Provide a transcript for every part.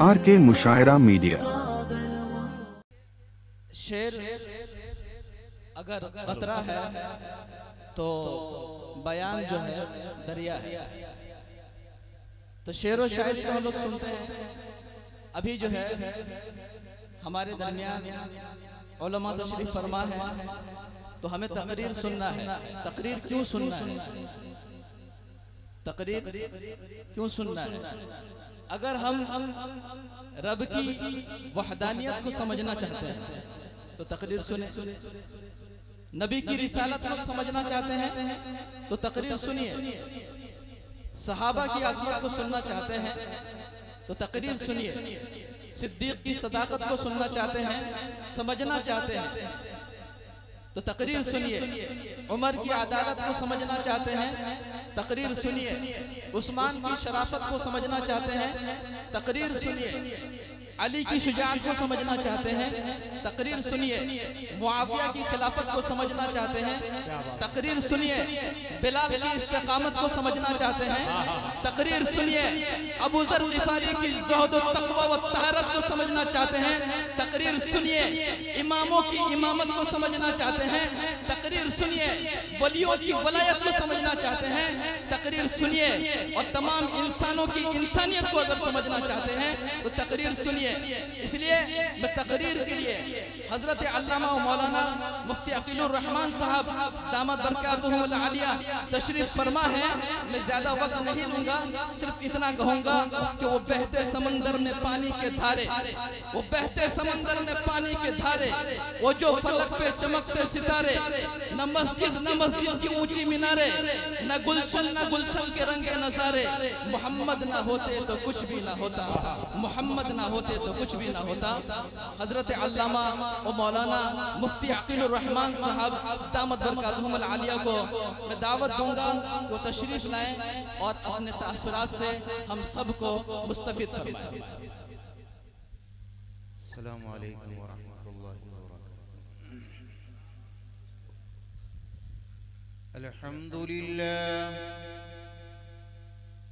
R K. मुशायरा media. शेर अगर कतरा है तो बयान जो है दरिया है। तो शेर व शायरी को हम लोग सुनते हैं। अभी जो है हमारे दरमियान उलमा तशरीफ फरमा है, तो हमें तकरीर सुनना है। तकरीर क्यों सुनना है? तकरीर क्यों सुनना है? अगर हम रब की वहदानियत को समझना चाहते हैं तो तकरीर सुने। नबी की रिसालत को समझना चाहते हैं तो तकरीर सुनिए। सहाबा की आज़मत को सुनना चाहते हैं तो तकरीर सुनिए। सिद्दीक की सदाकत को सुनना चाहते हैं, समझना चाहते हैं तो तकरीर सुनिए। उमर की अदालत को समझना चाहते हैं, तकरीर सुनिए। उस्मान की शराफत को समझना चाहते हैं, तकरीर सुनिए। अली की शुजाअत को समझना चाहते हैं, तकरीर सुनिए। मुआविया की खिलाफत को समझना चाहते हैं, तकरीर सुनिए। बिलाल की इस्तिकामत को समझना चाहते हैं, तकरीर सुनिए। अबू ज़र ग़िफ़ारी की ज़ुहद व तक़वा व तहरत को समझना चाहते हैं, तकरीर सुनिए। इमामों की इमामत को समझना चाहते हैं, तकरीर सुनिए। वलियों की वलायत को समझना चाहते हैं, तकरीर सुनिए। और तमाम इंसानों की इंसानियत को अगर समझना चाहते हैं तो तकरीर सुनिए। इसलिए मैं तकरीर के लिए हजरत अल्लामा व मौलाना मुफ्ती अकीलुर रहमान साहब दामत बरकातुहुल आलिया तशरीफ फरमा है। मैं ज्यादा वक्त नहीं लूंगा, सिर्फ इतना कहूंगा कि वो बहते समंदर में पानी के धारे, वो बहते समंदर में पानी के धारे, वो जो फलक पे चमकते सितारे, न मस्जिद की ऊंची मीनारे, न गुलशन के रंगे नजारे। मोहम्मद ना होते तो कुछ भी ना होता, मोहम्मद ना होते तो कुछ भी ना होता। हजरत अल्लामा और मौलाना मुफ्ती अकीलुर रहमान साहब दामत बरकातुहुल आलिया को मैं दावत दूंगा वो तशरीफ लाएं और अपने तासुरात से हम सबको मुस्तफिद फरमाएं। अस्सलामु अलैकुम व रहमतुल्लाहि व बरकातुहू।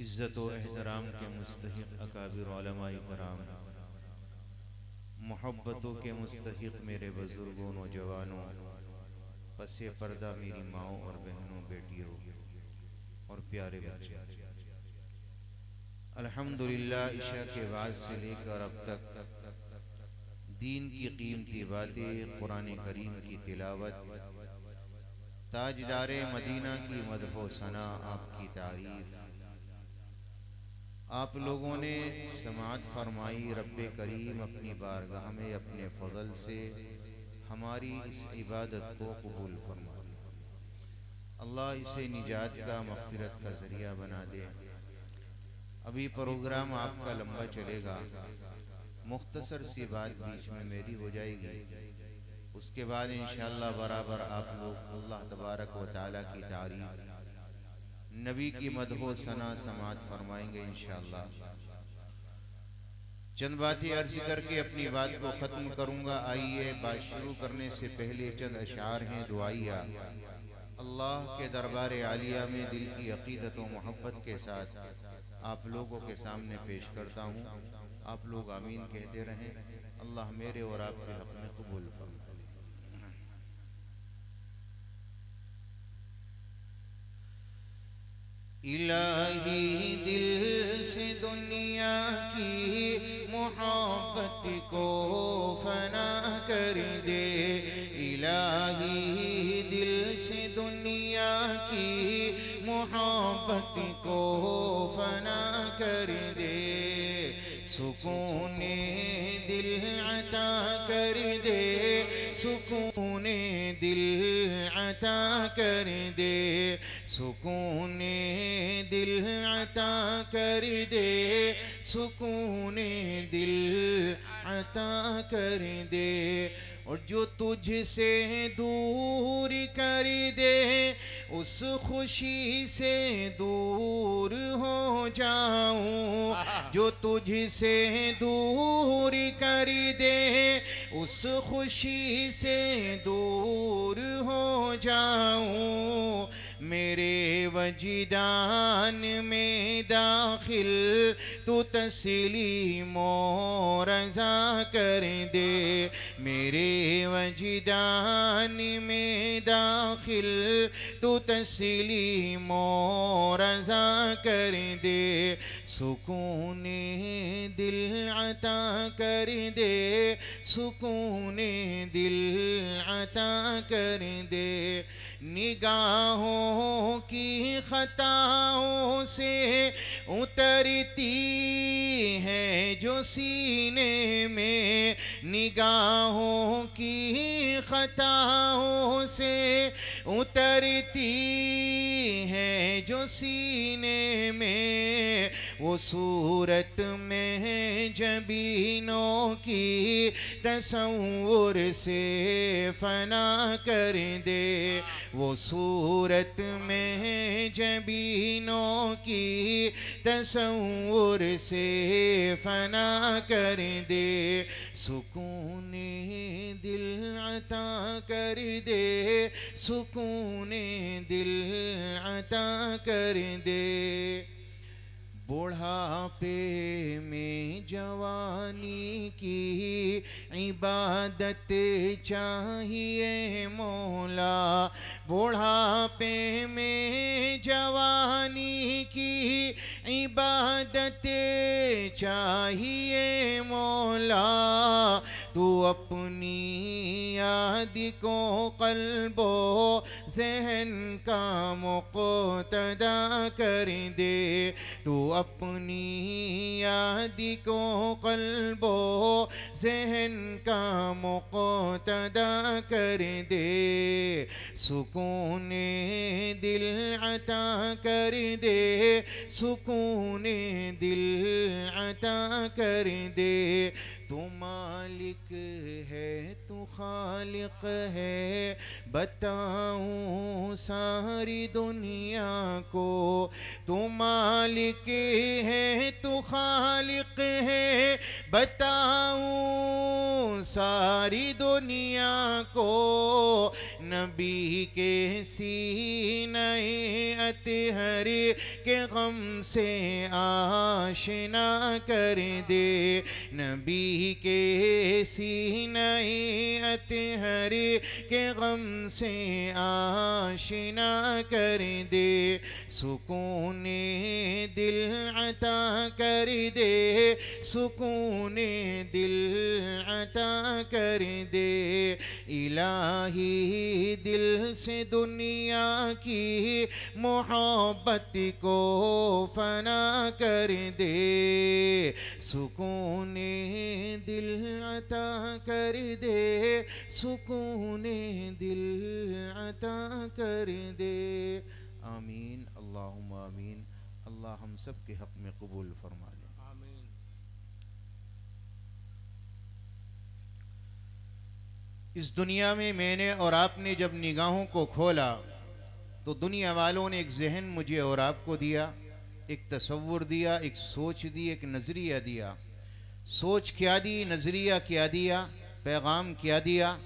इज़्ज़त व एहतराम के मुस्तहिक़ अकाबिर उलमाए कराम, मोहब्बतों के मुस्तहिक़ मेरे बुज़ुर्गों नौजवानों, पसे पर्दा मेरी माओ और बहनों, बेटियों और प्यारे बच्चे, अल्हम्दुलिल्लाह इशा के बाद से लेकर अब तक दीन की कीमती बातें, कुरान करीम की तिलावत, ताजदारे मदीना की मदहो सना, आपकी तारीफ आप लोगों ने समाअत फरमाई। रब्बे करीम अपनी बारगाह में अपने फजल से हमारी इस इबादत को कबूल फरमा। अल्लाह इसे निजात का, मग़फ़िरत का ज़रिया बना दे। अभी प्रोग्राम आपका लंबा चलेगा, मुख्तसर सी बात बीच में मेरी हो जाएगी, उसके बाद इंशाअल्लाह बराबर आप लोग अल्लाह तबारक व तआला की तारीफ, नबी की मदहो सना समाअत फरमाएंगे इंशाअल्लाह। चंद बातें अर्ज करके अपनी बात को ख़त्म करूँगा। आइए, बात शुरू करने से पहले चंद अशार हैं दुआइया, अल्लाह के दरबार आलिया में दिल की अक़ीदत व मोहब्बत के साथ आप लोगों के सामने पेश करता हूँ। आप लोग आमीन कहते रहें। अल्लाह मेरे और आपके हक़ में कबूल फरमाए। इलाही दिल से दुनिया की मोहब्बत को फना कर दे। इलाही दिल से दुनिया की मोहब्बत को फना कर दे। सुकूने दिल अता कर दे, सुकूने दिल अता कर दे, सुकूने दिल अता कर दे, सुकूने दिल अता कर दे। और जो तुझसे दूर कर दे उस खुशी से दूर हो जाऊं। जो तुझसे दूर कर दे उस खुशी से दूर हो जाऊं। मेरे वजदान में दाखिल तू तस्लीम और रज़ा कर दे। मेरे वजदान में दाखिल तू तस्लीम और रज़ा कर दे। सुकूने दिल अता कर दे, सुकूने दिल अता कर दे। निगाहों की खताओं से उतरती है जो सीने में, निगाहों की खताओं से उतरती है जो सीने में, वो सूरत में जबीनों की तसव्वुर से फना कर दे। वो सूरत में जबीनों की तसव्वुर से फना कर दे। सुकून दिल अता कर दे, सुकून दिल अता कर दे। बुढ़ापे में जवानी की इबादत चाहिए मौला, बुढ़ापे में जवानी की इबादत चाहिए मौला। तू अपनी याद को क़ल्बो ज़हन का मुक़्तदा कर दे। तू अपनी याद को क़ल्बो ज़हन का मुक़्तदा कर दे। सुकून दिल अता कर दे, सुकून दिल अता कर दे। तू मालिक है, तू खालिक है, बताऊं सारी दुनिया को। तू मालिक है, तू खालिक है, बताऊं सारी दुनिया को। नबी के सीने अतहर के गम से आशना कर दे। नबी के सीने अतहर के गम से आशना कर दे। सुकून दिल अता कर दे, सुकून दिल अता कर दे। इलाही दिल से दुनिया की मोहब्बत को फना कर दे। सुकून दिल अता कर दे, सुकून दिल अता कर दे। आमीन अल्लाहुम्मा आमीन। अल्लाह हम सब के हक़ में कबूल फरमा ले। आमीन। इस दुनिया में मैंने और आपने जब निगाहों को खोला तो दुनिया वालों ने एक जहन मुझे और आपको दिया, एक तसव्वुर दिया, एक सोच दी, एक नज़रिया दिया। सोच क्या दी, नज़रिया क्या दिया, पैगाम क्या दिया।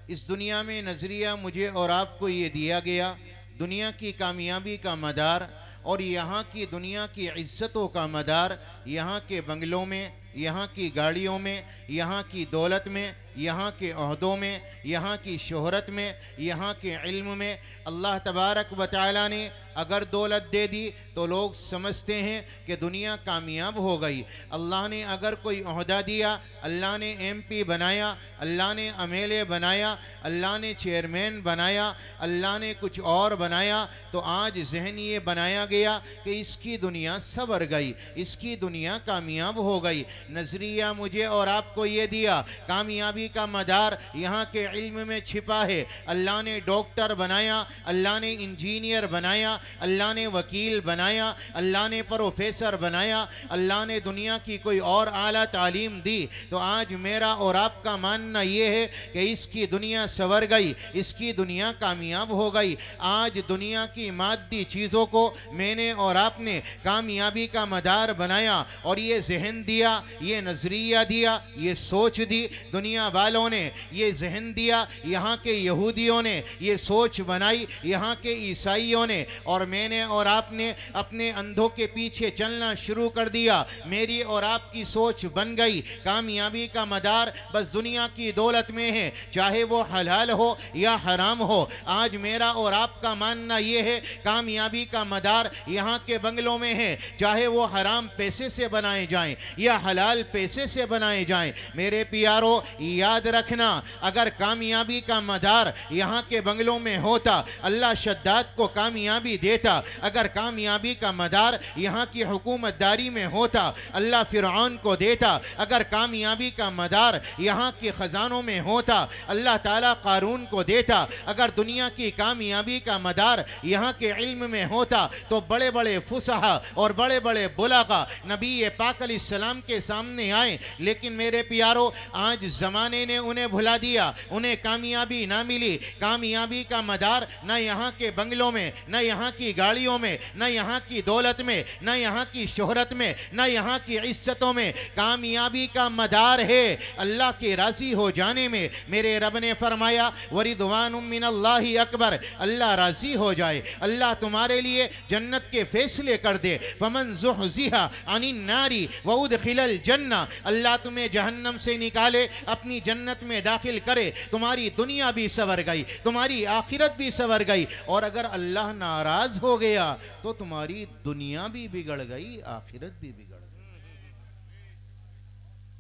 इस दुनिया में नज़रिया मुझे और आपको ये दिया गया, दुनिया की कामयाबी का मदार और यहाँ की दुनिया की इज्जतों का मदार यहाँ के बंगलों में, यहाँ की गाड़ियों में, यहाँ की दौलत में, यहाँ के ओहदों में, यहाँ की शोहरत में, यहाँ के इल्म में। अल्लाह तबारक व तआला ने अगर दौलत दे दी तो लोग समझते हैं कि दुनिया कामयाब हो गई। अल्लाह ने अगर कोई ओहदा दिया, अल्लाह ने MP बनाया, अल्लाह ने MLA बनाया, अल्लाह ने चेयरमैन बनाया, अल्लाह ने कुछ और बनाया, तो आज जहन ये बनाया गया कि इसकी दुनिया सवर गई, इसकी दुनिया कामयाब हो गई। नज़रिया मुझे और आपको ये दिया, कामयाबी का मदार यहाँ के इल्म में छिपा है। अल्लाह ने डॉक्टर बनाया, अल्लाह ने इंजीनियर बनाया, अल्लाह ने वकील बनाया, अल्लाह ने प्रोफेसर बनाया, अल्लाह ने दुनिया की कोई और आला तालीम दी। तो आज मेरा और आपका मानना ये है कि इसकी दुनिया सवर गई, इसकी दुनिया कामयाब हो गई। आज दुनिया की मादी चीज़ों को मैंने और आपने कामयाबी का मदार बनाया और ये जहन दिया, ये नज़रिया दिया, ये सोच दी। दुनिया वालों ने ये जहन दिया, यहाँ के यहूदियों ने ये सोच बनाई, यहाँ के ईसाइयों ने, और मैंने और आपने अपने अंधों के पीछे चलना शुरू कर दिया। मेरी और आपकी सोच बन गई कामयाबी का मदार बस दुनिया की दौलत में है, चाहे वो हलाल हो या हराम हो। आज मेरा और आपका मानना ये है कामयाबी का मदार यहाँ के बंगलों में है, चाहे वो हराम पैसे से बनाए जाएं या हलाल पैसे से बनाए जाएं। मेरे प्यारो, याद रखना, अगर कामयाबी का मदार यहाँ के बंगलों में होता अल्लाह शद्दाद को कामयाबी देता, अगर कामयाबी का मदार यहाँ की हुकूमतदारी में होता अल्लाह फिरौन को देता, अगर कामयाबी का मदार यहाँ के ख़जानों में होता अल्लाह ताला कारून को देता, अगर दुनिया की कामयाबी का मदार यहाँ के इल्म में होता तो बड़े बड़े फुसहा और बड़े बड़े बुलागा नबी पाक अलैहिस्सलाम के सामने आए। लेकिन मेरे प्यारों, आज ज़माने ने उन्हें भुला दिया, उन्हें कामयाबी ना मिली। कामयाबी का मदार न यहाँ के बंगलों में, न यहाँ की गाड़ियों में, न यहाँ की दौलत में, न यहाँ की शोहरत में, न यहाँ की इज्जतों में। कामयाबी का मदार है अल्लाह के राज़ी हो जाने में। मेरे रब ने फरमाया वरिदवानुम मिनल्लाहि अकबर, अल्लाह राज़ी हो जाए, अल्लाह तुम्हारे लिए जन्नत के फैसले कर दे। फमन ज़ुहज़िहा अनिन नारी व उदखिलल जन्ना, अल्लाह तुम्हें जहन्नम से निकाले, अपनी जन्नत में दाखिल करे, तुम्हारी दुनिया भी संवर गई, तुम्हारी आखिरत भी संवर गई। और अगर अल्लाह नाराज हो गया तो तुम्हारी दुनिया भी बिगड़ गई, आखिरत भी बिगड़ गई।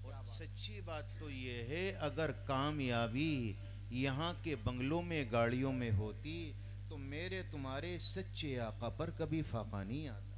और सच्ची बात तो यह है, अगर कामयाबी यहाँ के बंगलों में गाड़ियों में होती तो मेरे तुम्हारे सच्चे आका पर कभी फाका नहीं आता।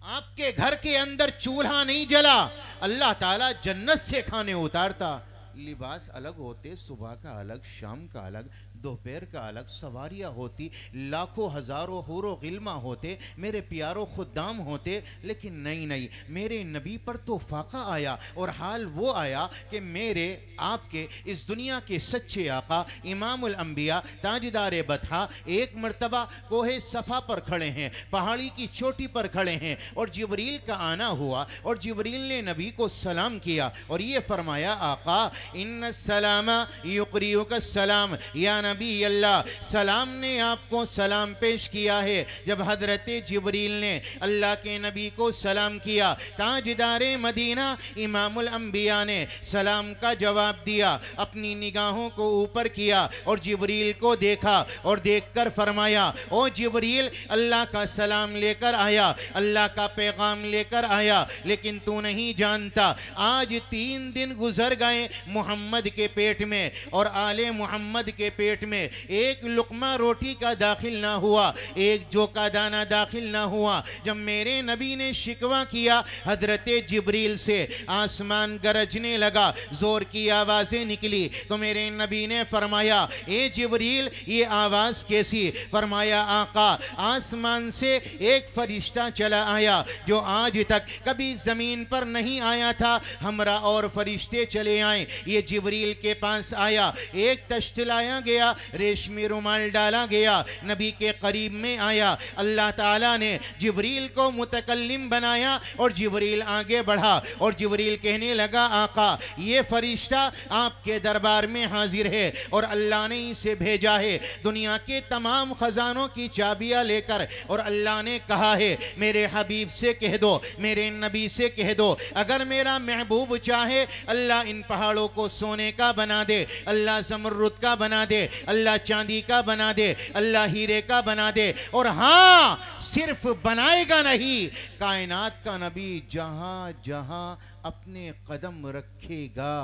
आपके घर के अंदर चूल्हा नहीं जला, अल्लाह ताला जन्नत से खाने उतारता। लिबास अलग होते, सुबह का अलग, शाम का अलग, दोपहर का अलग, सवारियाँ होती, लाखों हजारों हुरो गिल्मा होते, मेरे प्यारों खुद्दाम होते। लेकिन नहीं नहीं, मेरे नबी पर तो फाका आया। और हाल वो आया कि मेरे आपके इस दुनिया के सच्चे आका इमामुल अंबिया ताजदार बतहा एक मर्तबा कोहे सफ़ा पर खड़े हैं, पहाड़ी की चोटी पर खड़े हैं, और जिब्रील का आना हुआ और जिब्रील ने नबी को सलाम किया और ये फरमाया आका इन्ना सलामा युक़रियुका सलाम, या नबी अल्लाह, सलाम ने आपको सलाम पेश किया है। जब हजरत जिब्रील ने अल्लाह के नबी को सलाम किया, ताजदारे मदीना इमामुल अंबिया ने सलाम का जवाब दिया, अपनी निगाहों को ऊपर किया और जिब्रील को देखा और देखकर फरमाया ओ जिब्रील, अल्लाह का सलाम लेकर आया, अल्लाह का पैगाम लेकर आया, लेकिन तू नहीं जानता आज 3 दिन गुजर गए मोहम्मद के पेट में और आले मोहम्मद के पेट में एक लुकमा रोटी का दाखिल ना हुआ, एक जो का दाना दाखिल ना हुआ। जब मेरे नबी ने शिकवा किया हजरत जिब्रील से, आसमान गरजने लगा, जोर की आवाजें निकली, तो मेरे नबी ने फरमाया ए जिब्रील ये आवाज कैसी? फरमाया आका, आसमान से एक फरिश्ता चला आया जो आज तक कभी जमीन पर नहीं आया था, हमरा और फरिश्ते चले आए। ये जिब्रील के पास आया, एक तश्त लाया गया, रेशमी रुमाल डाला गया, नबी के करीब में आया, अल्लाह ताला ने जिब्रील को मुतकल्लिम बनाया और जिब्रील आगे बढ़ा और जिब्रील कहने लगा आका ये फरिश्ता आपके दरबार में हाजिर है और अल्लाह ने इसे भेजा है दुनिया के तमाम खजानों की चाबियां लेकर, और अल्लाह ने कहा है मेरे हबीब से कह दो, मेरे नबी से कह दो, अगर मेरा महबूब चाहे अल्लाह इन पहाड़ों को सोने का बना दे, अल्लाह ज़मरुद का बना दे, अल्लाह चांदी का बना दे, अल्लाह हीरे का बना दे। और हाँ, सिर्फ बनाएगा नहीं, कायनात का नबी जहां जहां अपने कदम रखेगा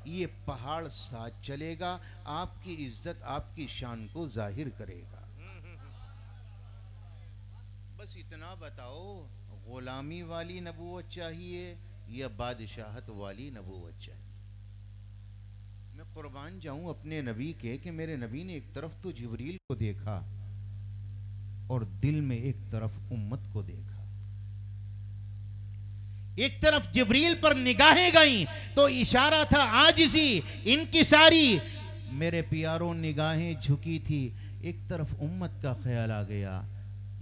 ये पहाड़ साथ चलेगा, आपकी इज्जत आपकी शान को जाहिर करेगा। बस इतना बताओ, गुलामी वाली नबूवत चाहिए या बादशाहत वाली नबूवत चाहिए? मैं कुर्बान जाऊं अपने नबी के कि मेरे नबी ने एक तरफ तो जिब्रील को देखा और दिल में एक तरफ उम्मत को देखा। एक तरफ जिब्रील पर निगाहें गईं तो इशारा था आजिज़ी, इनकिसारी, मेरे प्यारों निगाहें झुकी थी, एक तरफ उम्मत का ख्याल आ गया,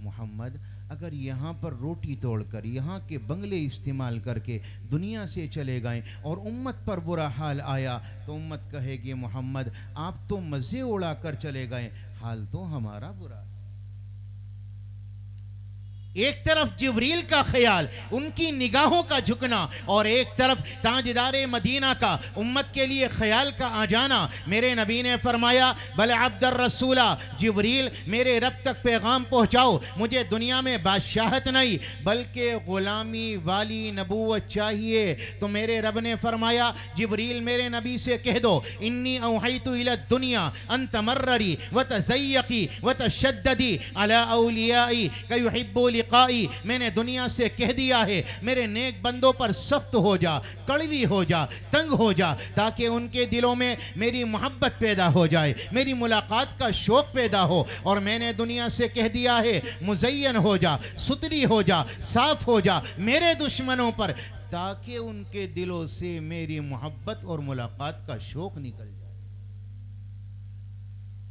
मोहम्मद अगर यहाँ पर रोटी तोड़कर यहाँ के बंगले इस्तेमाल करके दुनिया से चले गए और उम्मत पर बुरा हाल आया तो उम्मत कहेगी मोहम्मद आप तो मज़े उड़ा कर चले गए, हाल तो हमारा बुरा। एक तरफ जिब्रील का ख्याल, उनकी निगाहों का झुकना, और एक तरफ ताजदारे मदीना का उम्मत के लिए ख्याल का आ जाना। मेरे नबी ने फरमाया, बल अब्दुर रसूला, जिब्रील मेरे रब तक पैगाम पहुंचाओ, मुझे दुनिया में बादशाहत नहीं बल्कि गुलामी वाली नबूवत चाहिए। तो मेरे रब ने फरमाया, जिब्रील मेरे नबी से कह दो, इन्नी औहैतु इला दुनिया अन तमर्ररी व तज़य्यकी व तशद्ददी अला औलियाई कयुहिब्बु लिकाई। मैंने दुनिया से कह दिया है, मेरे नेक बंदों पर सख्त हो जा, कड़वी हो जा, तंग हो जा, ताकि उनके दिलों में मेरी मोहब्बत पैदा हो जाए, मेरी मुलाकात का शौक पैदा हो। और मैंने दुनिया से कह दिया है, मुज़य्यन हो जा, सुतरी हो जा, साफ हो जा मेरे दुश्मनों पर, ताकि उनके दिलों से मेरी मोहब्बत और मुलाकात का शौक निकल जाए।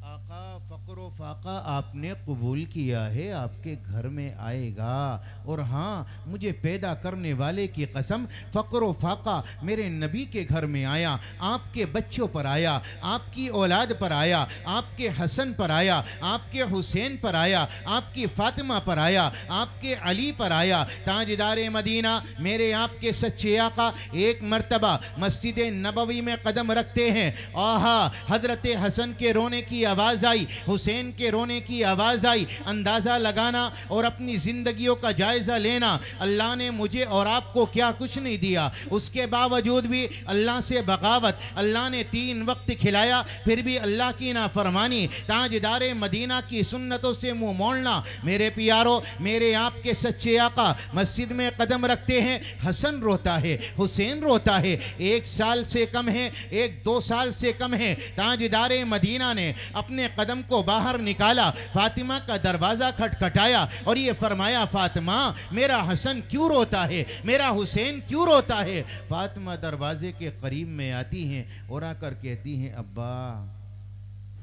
आका फ़क्र व फाका आपने कबूल किया है, आपके घर में आएगा। और हाँ, मुझे पैदा करने वाले की कसम, फ़क्र व फाका मेरे नबी के घर में आया, आपके बच्चों पर आया, आपकी औलाद पर आया, आपके हसन पर आया, आपके हुसैन पर आया, आपकी फ़ातिमा पर आया, आपके अली पर आया। ताजदारे मदीना मेरे आपके सच्चे आका एक मर्तबा मस्जिद नबवी में कदम रखते हैं। आहा, हजरत हसन के रोने की आवाज़ आई, हुसैन के रोने की आवाज़ आई। अंदाज़ा लगाना और अपनी ज़िंदगियों का जायज़ा लेना, अल्लाह ने मुझे और आपको क्या कुछ नहीं दिया, उसके बावजूद भी अल्लाह से बगावत, अल्लाह ने 3 वक्त खिलाया, फिर भी अल्लाह की नाफरमानी, ताजदारे मदीना की सुन्नतों से मुंह मोड़ना। मेरे प्यारो, मेरे आपके सच्चे आका मस्जिद में कदम रखते हैं, हसन रोता है, हुसैन रोता है, 1 साल से कम है, 1-2 साल से कम है। ताजदारे मदीना ने अपने कदम को बाहर निकाला, फातिमा का दरवाज़ा खटखटाया और ये फरमाया, फातिमा मेरा हसन क्यों रोता है, मेरा हुसैन क्यों रोता है। फातिमा दरवाजे के करीब में आती हैं और आकर कहती हैं, अब्बा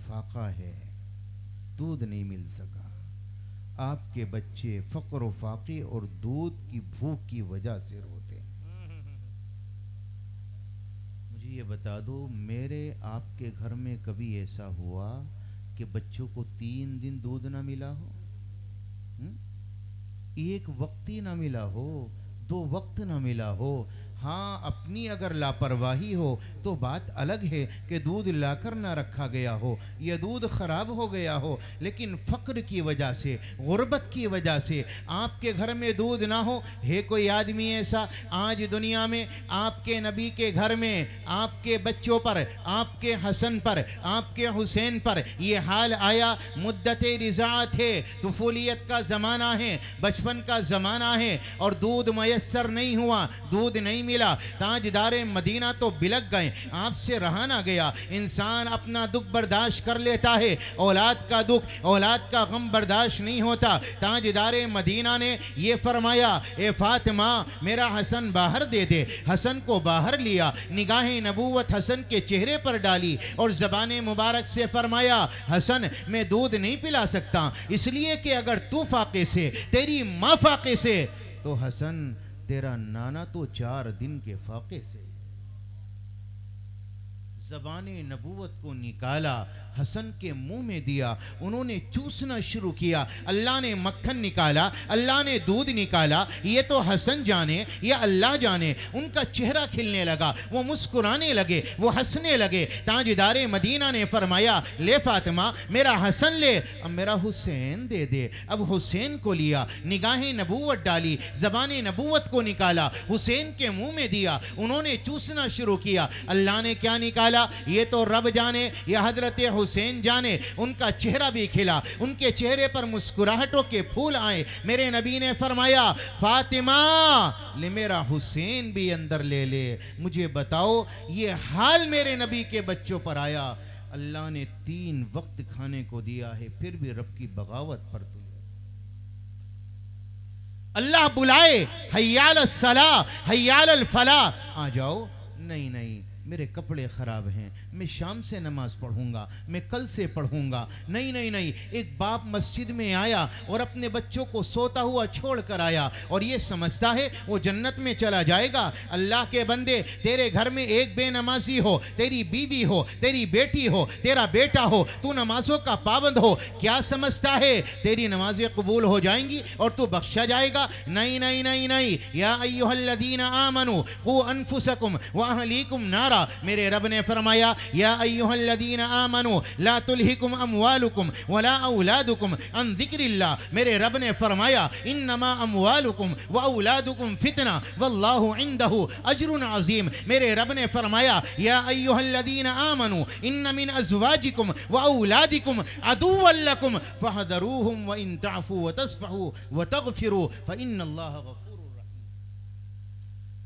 फाका है, दूध नहीं मिल सका, आपके बच्चे फक्र व फाके और दूध की भूख की वजह से रोते हैं। मुझे ये बता दो, मेरे आपके घर में कभी ऐसा हुआ कि बच्चों को 3 दिन दूध ना मिला हो, 1 वक्त ही ना मिला हो, 2 वक्त ना मिला हो। हाँ, अपनी अगर लापरवाही हो तो बात अलग है कि दूध लाकर ना रखा गया हो या दूध ख़राब हो गया हो, लेकिन फ़क्र की वजह से, गुर्बत की वजह से आपके घर में दूध ना हो। है कोई आदमी ऐसा आज दुनिया में आपके नबी के घर में आपके बच्चों पर, आपके हसन पर, आपके हुसैन पर ये हाल आया? मुद्दत रिज़ाअत है, तुफूलियत का ज़माना है, बचपन का ज़माना है और दूध मयस्सर नहीं हुआ, दूध नहीं मिला। ताजदारे मदीना तो बिलक गए, आपसे रहा ना गया। इंसान अपना दुख बर्दाश्त कर लेता है, औलाद का दुख, औलाद का गम बर्दाश्त नहीं होता। ताजदारे मदीना ने ये फरमाया, ए फातिमा मेरा हसन बाहर दे दे। हसन को बाहर लिया, निगाहें नबूवत हसन के चेहरे पर डाली और ज़बान मुबारक से फरमाया, हसन मैं दूध नहीं पिला सकता, इसलिए कि अगर तू फाके से, तेरी माँ फाके से, तो हसन तेरा नाना तो 4 दिन के फाके से। ज़बाने नबूवत को निकाला, हसन के मुंह में दिया, उन्होंने चूसना शुरू किया। अल्लाह ने मक्खन निकाला, अल्लाह ने दूध निकाला, ये तो हसन जाने या अल्लाह जाने। उनका चेहरा खिलने लगा, वो मुस्कुराने लगे, वो हंसने लगे। ताजदारे मदीना ने फरमाया, ले फातिमा मेरा हसन ले, अब मेरा हुसैन दे दे। अब हुसैन को लिया, निगाहें नबूवत डाली, ज़बाने नबूवत को निकाला, हुसैन के मुंह में दिया, उन्होंने चूसना शुरू किया। अल्लाह ने क्या निकाला ये तो रब जाने या हजरत हुसैन जाने। उनका चेहरा भी खिला, उनके चेहरे पर मुस्कुराहटों के फूल आए। मेरे नबी ने फरमाया, फातिमा ले मेरा हुसैन भी अंदर ले ले। मुझे बताओ, ये हाल मेरे नबी के बच्चों पर आया। अल्लाह ने 3 वक्त खाने को दिया है, फिर भी रब की बगावत पर तुम। अल्लाह बुलाए, हय्याल सला हय्याल फला, आ जाओ। नहीं नहीं, मेरे कपड़े ख़राब हैं, मैं शाम से नमाज पढ़ूंगा, मैं कल से पढ़ूंगा। नहीं नहीं नहीं, एक बाप मस्जिद में आया और अपने बच्चों को सोता हुआ छोड़ कर आया और ये समझता है वो जन्नत में चला जाएगा। अल्लाह के बंदे, तेरे घर में एक बेनमाजी हो, तेरी बीवी हो, तेरी बेटी हो, तेरा बेटा हो, तू नमाजों का पाबंद हो, क्या समझता है तेरी नमाजें कबूल हो जाएंगी और तू बख्शा जाएगा? नहीं नहीं नहीं नहीं। या अय्युहल्लज़ीना आमनू क़ू अनफुसकुम व अहलीकुम नारा, मेरे रब ने फरमाया या अय्युहल्लज़ीना आमनू ला तुल्हिकुम अमवालुकुम वला औलादुकुम अन ज़िक्रिल्लाह, मेरे रब ने फरमाया इन्नमा अमवालुकुम व औलादुकुम फितना वल्लाहु इंदहु अजरुन अज़ीम। मेरे रब ने फरमाया या अय्युहल्लज़ीना आमनू इन्न मिन अज़वाजिकुम व औलादिकुम अदुव्वन लकुम फहदरूहुम व इन तअफू व तस्फहू व तग़फिरू फ़इन्नल्लाह गफ़ूरुर रहीम।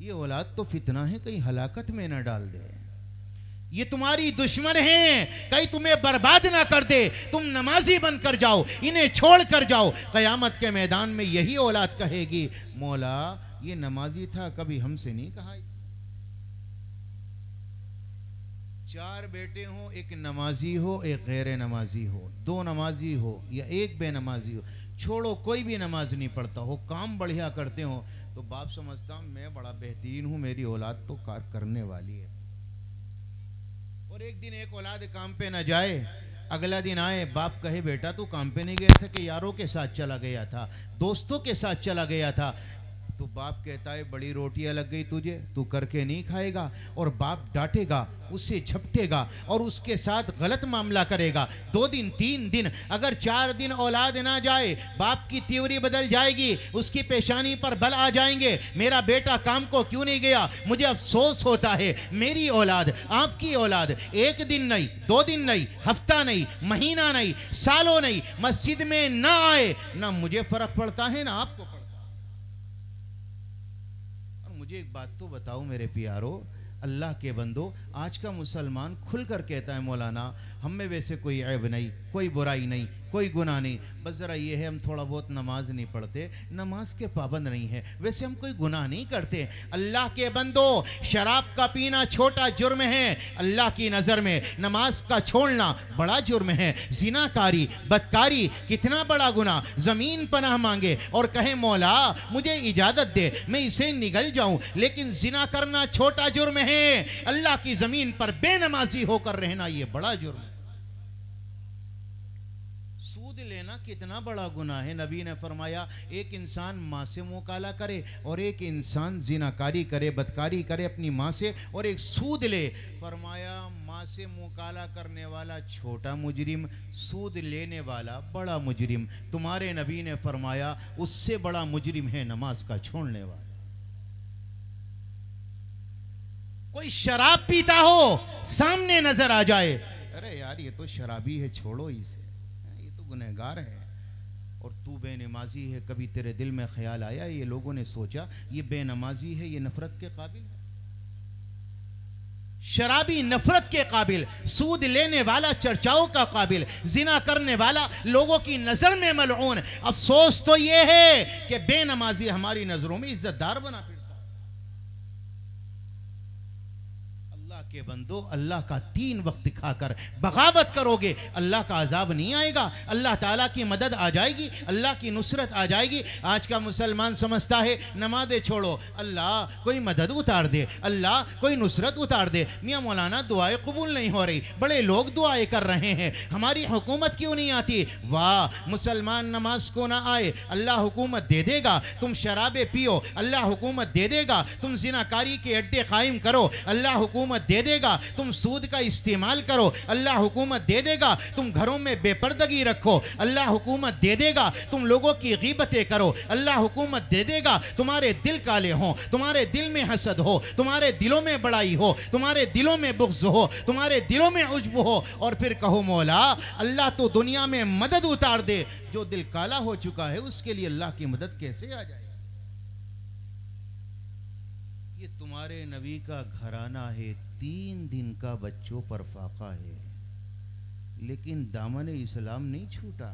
ये औलाद तो फितना है, कहीं हलाकत में न डाल दे। ये तुम्हारी दुश्मन हैं, कहीं तुम्हें बर्बाद ना कर दे। तुम नमाजी बन कर जाओ, इन्हें छोड़ कर जाओ। क़यामत के मैदान में यही औलाद कहेगी मौला ये नमाजी था, कभी हमसे नहीं कहा। 4 बेटे हो, एक नमाजी हो, एक गैर नमाजी हो, 2 नमाजी हो या एक बेनमाजी हो, छोड़ो कोई भी नमाज नहीं पढ़ता हो, काम बढ़िया करते हो, तो बाप समझता मैं बड़ा बेहतरीन हूं, मेरी औलाद तो कार करने वाली है। और एक दिन एक औलाद काम पे न जाए, अगला दिन आए, बाप कहे बेटा तू काम पे नहीं गया था कि यारों के साथ चला गया था, दोस्तों के साथ चला गया था? तो बाप कहता है बड़ी रोटियां लग गई तुझे, तू करके नहीं खाएगा। और बाप डांटेगा, उससे झपटेगा और उसके साथ गलत मामला करेगा। 2 दिन 3 दिन, अगर 4 दिन औलाद ना जाए, बाप की त्योरी बदल जाएगी, उसकी पेशानी पर बल आ जाएंगे, मेरा बेटा काम को क्यों नहीं गया। मुझे अफसोस होता है, मेरी औलाद, आपकी औलाद 1 दिन नहीं, 2 दिन नहीं, हफ्ता नहीं, महीना नहीं, सालों नहीं, मस्जिद में ना आए, ना मुझे फर्क पड़ता है ना आपको पड़ता। मुझे एक बात तो बताओ मेरे प्यारो, अल्लाह के बंदो, आज का मुसलमान खुलकर कहता है मौलाना हम में वैसे कोई ऐब नहीं, कोई बुराई नहीं, कोई गुनाह नहीं, बस ज़रा ये है हम थोड़ा बहुत नमाज नहीं पढ़ते, नमाज के पाबंद नहीं है, वैसे हम कोई गुनाह नहीं करते। अल्लाह के बंदो, शराब का पीना छोटा जुर्म है अल्लाह की नज़र में, नमाज का छोड़ना बड़ा जुर्म है। जिनाकारी, बदकारी कितना बड़ा गुनाह। ज़मीन पनाह मांगे और कहे मौला मुझे इजाज़त दे, मैं इसे निगल जाऊं, लेकिन जिना करना छोटा जुर्म है, अल्लाह की ज़मीन पर बेनमाजी होकर रहना ये बड़ा जुर्म है। लेना कितना बड़ा गुनाह है। नबी ने फरमाया एक इंसान माँ से मुकाला करे और एक इंसान जिनाकारी करे, बदकारी करे अपनी माँ से, और एक सूद ले। फरमाया माँ से मुकाला करने वाला छोटा मुजरिम, सूद लेने वाला बड़ा मुजरिम। तुम्हारे नबी ने फरमाया उससे बड़ा मुजरिम है नमाज का छोड़ने वाला। कोई शराब पीता हो, सामने नजर आ जाए, अरे यार ये तो शराबी है, छोड़ो इसे, गुनहगार है, और तू बेनमाजी है, कभी तेरे दिल में ख्याल आया, ये लोगों ने सोचा ये बेनमाजी है, ये नफरत के काबिल है? शराबी नफरत के काबिल, सूद लेने वाला चर्चाओं का काबिल, जिना करने वाला लोगों की नजर में मलऊन। अफसोस तो ये है कि बेनमाजी हमारी नजरों में इज्जतदार बना फिरता। के बंदो, अल्लाह का 3 वक्त दिखाकर बगावत करोगे, अल्लाह का अजाब नहीं आएगा, अल्लाह ताला की मदद आ जाएगी, अल्लाह की नुसरत आ जाएगी। आज का मुसलमान समझता है नमाज़ें छोड़ो, अल्लाह कोई मदद उतार दे, अल्लाह कोई नुसरत उतार दे। मियाँ मौलाना दुआएं कबूल नहीं हो रही, बड़े लोग दुआएं कर रहे हैं, हमारी हुकूमत क्यों नहीं आती? वाह, मुसलमान नमाज को ना आए, अल्लाह हुकूमत दे देगा। तुम शराबे पियो, अल्लाह हुकूमत दे देगा। तुम जिनाकारी के अड्डे कायम करो, अल्लाह हुकूमत दे देगा। तुम सूद का इस्तेमाल करो, अल्लाह हुकूमत दे देगा। तुम घरों में बेपर्दगी रखो, अल्लाह हुकूमत दे देगा। तुम लोगों की गीबतें करो, अल्लाह हुकूमत दे देगा। तुम्हारे दिल काले हो, तुम्हारे दिल में हसद हो, तुम्हारे दिलों में बड़ाई हो, तुम्हारे दिलों में बुग़्ज़ हो, तुम्हारे दिलों में उज्ब हो, और फिर कहो मौला अल्लाह तो दुनिया में मदद उतार दे। जो दिल काला हो चुका है उसके लिए अल्लाह की मदद कैसे आ जाए? ये तुम्हारे नबी का घराना है, 3 दिन का बच्चों पर फाका है, लेकिन दामन इस्लाम नहीं छूटा।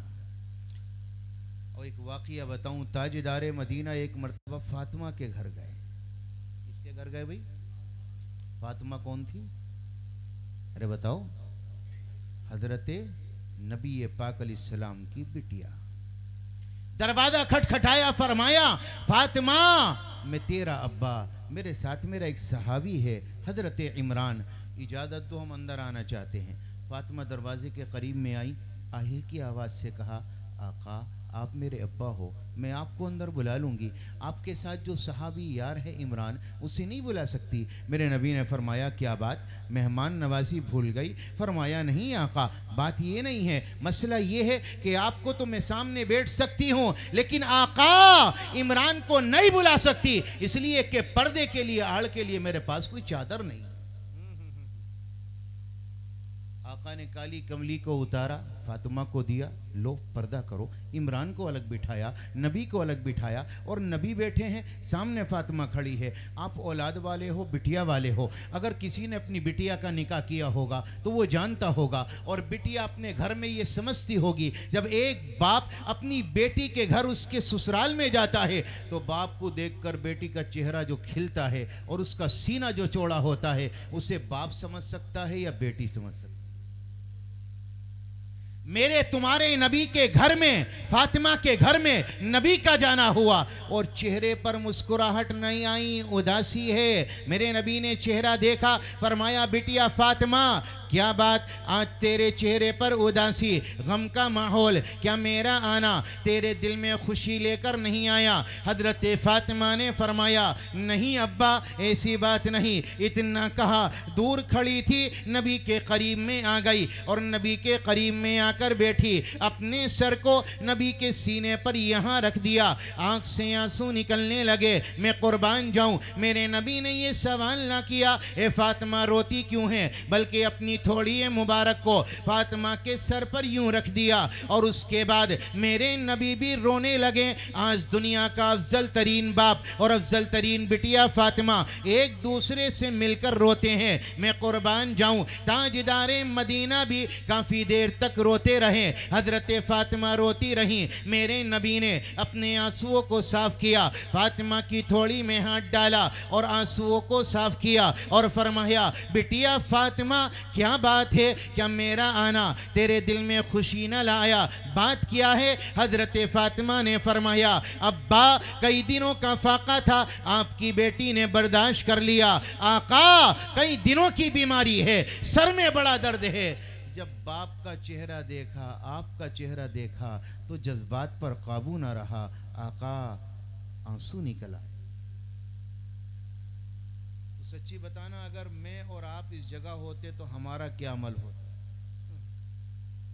और एक वाक़िया बताऊं, ताजदारे मदीना एक मरतबा फातिमा के घर गए। किसके घर गए भाई? फातिमा कौन थी? अरे बताओ। हजरत नबी पाक अलैहिस्सलाम की बिटिया। दरवाजा खटखटाया, फरमाया फातिमा मैं तेरा अब्बा, मेरे साथ मेरा एक सहाबी है हजरत इमरान, इजाज़त दो हम अंदर आना चाहते हैं। फातिमा दरवाजे के करीब में आई, आहिल की आवाज़ से कहा आका आप मेरे अब्बा हो, मैं आपको अंदर बुला लूँगी, आपके साथ जो सहाबी यार है इमरान उसे नहीं बुला सकती। मेरे नबी ने फरमाया क्या बात, मेहमान नवाजी भूल गई? फरमाया नहीं आका, बात ये नहीं है, मसला ये है कि आपको तो मैं सामने बैठ सकती हूँ लेकिन आका इमरान को नहीं बुला सकती, इसलिए कि पर्दे के लिए, आड़ के लिए मेरे पास कोई चादर नहीं। आका ने काली कमली को उतारा, फातिमा को दिया, लो पर्दा करो। इमरान को अलग बिठाया, नबी को अलग बिठाया, और नबी बैठे हैं, सामने फातिमा खड़ी है। आप औलाद वाले हो, बिटिया वाले हो, अगर किसी ने अपनी बिटिया का निकाह किया होगा तो वो जानता होगा, और बिटिया अपने घर में ये समझती होगी, जब एक बाप अपनी बेटी के घर उसके ससुराल में जाता है तो बाप को देखकर बेटी का चेहरा जो खिलता है और उसका सीना जो चौड़ा होता है, उसे बाप समझ सकता है या बेटी समझ सकती है? मेरे तुम्हारे नबी के घर में, फातिमा के घर में नबी का जाना हुआ और चेहरे पर मुस्कुराहट नहीं आई, उदासी है। मेरे नबी ने चेहरा देखा, फरमाया बिटिया फातिमा क्या बात, आज तेरे चेहरे पर उदासी, गम का माहौल, क्या मेरा आना तेरे दिल में खुशी लेकर नहीं आया? हजरत फातिमा ने फरमाया नहीं अब्बा, ऐसी बात नहीं। इतना कहा, दूर खड़ी थी, नबी के करीब में आ गई और नबी के करीब में आकर बैठी, अपने सर को नबी के सीने पर यहाँ रख दिया, आंख से आंसू निकलने लगे। मैं कुर्बान जाऊं, मेरे नबी ने ये सवाल ना किया ए फातिमा रोती क्यों है, बल्कि अपनी थोड़ी मुबारक को फातिमा के सर पर यूं रख दिया और उसके बाद मेरे नबी भी रोने लगे। आज दुनिया का अफजल तरीन बाप और अफजल तरीन बिटिया फातिमा एक दूसरे से मिलकर रोते हैं। मैं कुर्बान जाऊं, ताजदारे मदीना भी काफी देर तक रोते रहे, हजरत फातिमा रोती रही। मेरे नबी ने अपने आंसुओं को साफ किया, फातिमा की थोड़ी में हाथ डाला और आंसुओं को साफ किया और फरमाया बिटिया फातिमा क्या बात है, क्या मेरा आना तेरे दिल में खुशी न लाया? बात क्या है? हजरत फातिमा ने फरमाया अब्बा कई दिनों का फाका था, आपकी बेटी ने बर्दाश्त कर लिया। आका कई दिनों की बीमारी है, सर में बड़ा दर्द है। जब बाप का चेहरा देखा, आपका चेहरा देखा तो जज्बात पर काबू ना रहा, आका आंसू निकल आए। सच्ची बताना, अगर मैं और आप इस जगह होते तो हमारा क्या अमल होता?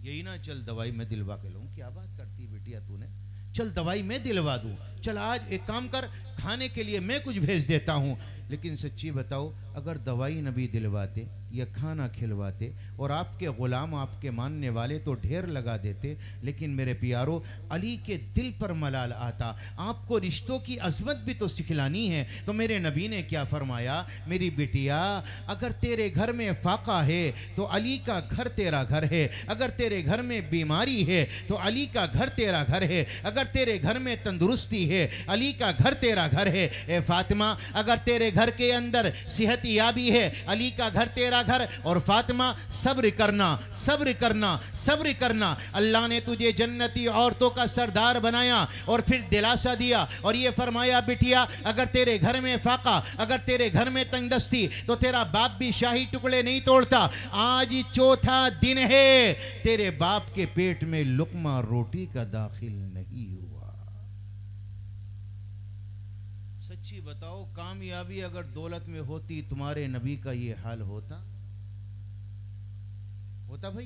यही ना, चल दवाई मैं दिलवा के लूं। क्या बात करती बिटिया तूने, चल दवाई मैं दिलवा दूं, चल आज एक काम कर, खाने के लिए मैं कुछ भेज देता हूं। लेकिन सच्ची बताओ, अगर दवाई नबी दिलवाते या खाना खिलवाते और आपके गुलाम, आपके मानने वाले तो ढेर लगा देते, लेकिन मेरे प्यारो अली के दिल पर मलाल आता। आपको रिश्तों की अजमत भी तो सिखलानी है। तो मेरे नबी ने क्या फरमाया, मेरी बिटिया अगर तेरे घर में फाका है तो अली का घर तेरा घर है, अगर तेरे घर में बीमारी है तो अली का घर तेरा घर है, अगर तेरे घर में तंदुरुस्ती है अली का घर तेरा घर है। ए फातिमा अगर तेरे घर के अंदर सेहत याबी है अली का घर तेरा घर। और फातिमा सब्र करना, सब्र करना, सब्र करना। अल्लाह ने तुझे जन्नती औरतों का सरदार बनाया और फिर दिलासा दिया और ये फरमाया बिटिया अगर तेरे घर में फाका, अगर तेरे घर में तंगदस्ती तो तेरा बाप भी शाही टुकड़े नहीं तोड़ता। आज चौथा दिन है, तेरे बाप के पेट में लुकमा रोटी का दाखिल नहीं हुआ। सच्ची बताओ, कामयाबी अगर दौलत में होती, तुम्हारे नबी का ये हाल होता भाई?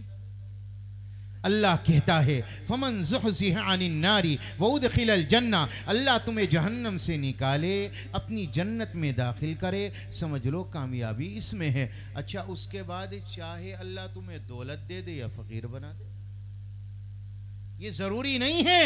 अल्लाह कहता है फमन ज़ुहज़िह अनिन नारी व उदखिलल जन्ना, अल्लाह तुम्हें जहन्नम से निकाले, अपनी जन्नत में दाखिल करे, समझ लो कामयाबी इसमें है। अच्छा, उसके बाद चाहे अल्लाह तुम्हें दौलत दे दे या फकीर बना दे, ये जरूरी नहीं है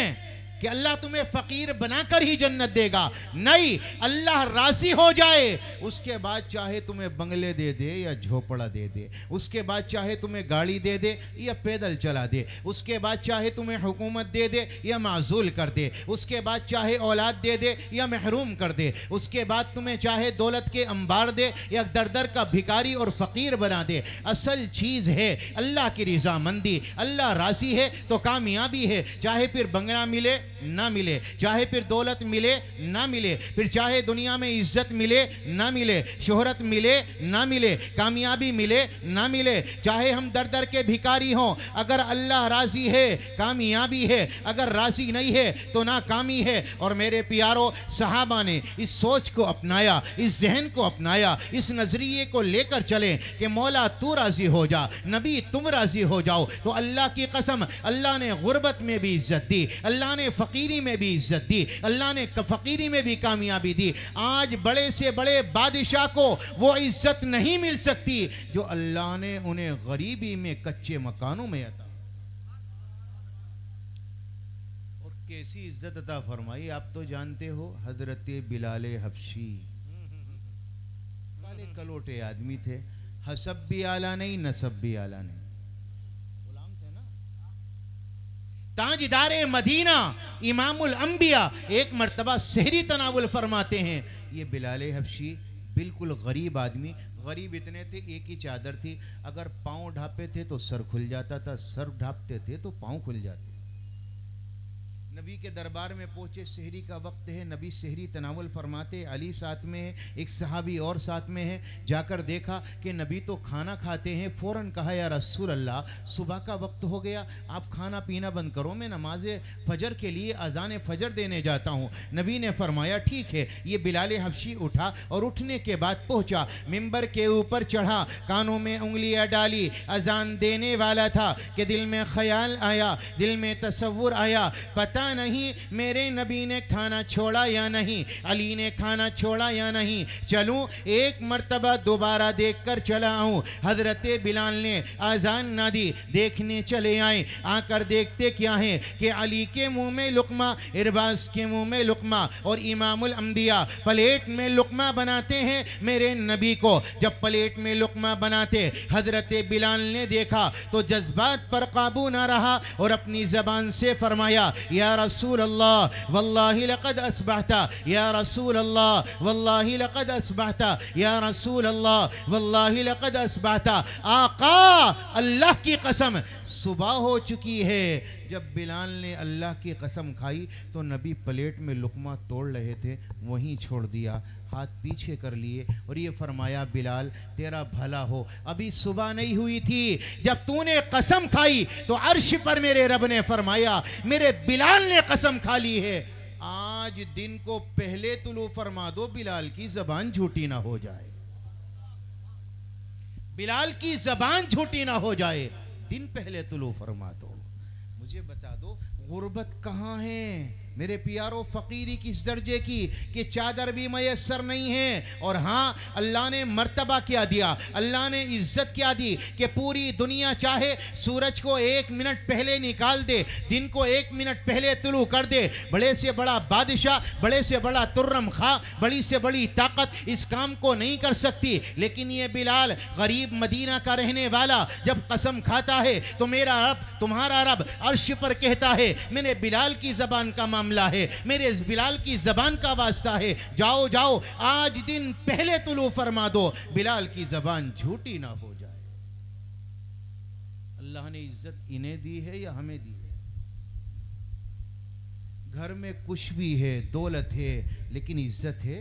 कि अल्लाह तुम्हें फकीर बनाकर ही जन्नत देगा, नहीं, अल्लाह राजी हो जाए उसके बाद चाहे तुम्हें बंगले दे दे या झोपड़ा दे दे, उसके बाद चाहे तुम्हें गाड़ी दे दे या पैदल चला दे, उसके बाद चाहे तुम्हें हुकूमत दे दे या माजूल कर दे, उसके बाद चाहे औलाद दे दे या महरूम कर दे, उसके बाद तुम्हें चाहे दौलत के अंबार दे या दर दर का भिखारी और फकीर बना दे। असल चीज है अल्लाह की रज़ामंदी। अल्लाह राजी है तो कामयाबी है, चाहे फिर बंगला मिले ना मिले, चाहे फिर दौलत मिले ना मिले, फिर चाहे दुनिया में इज्जत मिले ना मिले, शोहरत मिले ना मिले, कामयाबी मिले ना मिले, चाहे हम दर दर के भिखारी हों, अगर अल्लाह राजी है कामयाबी है, अगर राजी नहीं है तो नाकामी है। और मेरे प्यारों, सहाबा ने इस सोच को अपनाया, इस जहन को अपनाया, इस नजरिए को लेकर चले कि मौला तू राजी हो जा, नबी तुम राजी हो जाओ। तो अल्लाह की कसम, अल्लाह ने गुर्बत में भी इज्जत दी, अल्लाह ने फकीरी में भी इज्जत दी, अल्लाह ने फकीरी में भी कामयाबी दी। आज बड़े से बड़े बादशाह को वो इज्जत नहीं मिल सकती जो अल्लाह ने उन्हें गरीबी में कच्चे मकानों में अता, और कैसी इज्जत अता फरमाई आप तो जानते हो। हजरत बिलाल हबशी काले कलोटे आदमी थे, हसब भी आला नहीं, नसब भी आला नहीं, गुलाम थे ना। ताजदारे मदीना इमामुल अंबिया एक मर्तबा सहरी तनावुल फरमाते हैं। ये बिलाल हबशी बिल्कुल गरीब आदमी, गरीब इतने थे एक ही चादर थी, अगर पांव ढापे थे तो सर खुल जाता था, सर ढापते थे तो पांव खुल जाते। नबी के दरबार में पहुंचे, सहरी का वक्त है, नबी सहरी तनावुल फरमाते, अली साथ में है, एक सहाबी और साथ में है। जाकर देखा कि नबी तो खाना खाते हैं, फौरन कहा या रसूल अल्लाह सुबह का वक्त हो गया, आप खाना पीना बंद करो, मैं नमाज फजर के लिए अजान फजर देने जाता हूँ। नबी ने फरमाया ठीक है। ये बिलाल हबशी उठा और उठने के बाद पहुंचा, मिंबर के ऊपर चढ़ा, कानों में उंगलियां डाली, अजान देने वाला था कि दिल में ख्याल आया, दिल में तसव्वुर आया, पता नहीं मेरे नबी ने खाना छोड़ा या नहीं, अली ने खाना छोड़ा या नहीं, चलूं एक मर्तबा दोबारा देखकर चला आऊं। हजरत बिलाल ने आजान ना दी, देखने चले आए। आकर देखते क्या है कि अली के मुंह में लुकमा, इरबाज के मुंह में लुकमा, और इमामुल अंबिया प्लेट में लुकमा बनाते हैं मेरे नबी को। जब प्लेट में लुकमा बनाते हजरत बिलाल ने देखा तो जज्बात पर काबू ना रहा और अपनी जबान से फरमाया या रसूल अल्लाह वल्लाहि लक़द अस्बहता, या रसूल अल्लाह वल्लाहि लक़द अस्बहता, या रसूल अल्लाह वल्लाहि लक़द अस्बहता। आका अल्लाह की कसम सुबह हो चुकी है। जब बिलाल ने अल्लाह की कसम खाई तो नबी प्लेट में लुकमा तोड़ रहे थे, वहीं छोड़ दिया, हाथ पीछे कर लिए और ये फरमाया बिलाल तेरा भला हो, अभी सुबह नहीं हुई थी जब तूने कसम खाई तो अर्श पर मेरे रब ने फरमाया मेरे बिलाल ने कसम खा ली है। आज दिन को पहले तुलू फरमा दो, बिलाल की जबान झूठी ना हो जाए, बिलाल की जबान झूठी ना हो जाए, दिन पहले तुलू फरमा दो। मुझे बता दो गुर्बत कहाँ है मेरे प्यारो, फकीरी किस दर्जे की कि चादर भी मयसर नहीं है। और हाँ, अल्लाह ने मर्तबा क्या दिया, अल्लाह ने इज्जत क्या दी कि पूरी दुनिया चाहे सूरज को 1 मिनट पहले निकाल दे, दिन को 1 मिनट पहले तुलू कर दे, बड़े से बड़ा बादशाह, बड़े से बड़ा तुर्रम खा, बड़ी से बड़ी ताकत इस काम को नहीं कर सकती। लेकिन ये बिलाल गरीब मदीना का रहने वाला जब कसम खाता है तो मेरा रब, तुम्हारा रब अर्श पर कहता है मैंने बिलाल की जबान का मामला है, मेरे इस बिलाल की जबान का वास्ता है, जाओ जाओ आज दिन पहले तुलू फरमा दो, बिलाल की जबान झूठी ना हो जाए। अल्लाह ने इज्जत इन्हें दी है या हमें दी है? घर में कुछ भी है, दौलत है, लेकिन इज्जत है?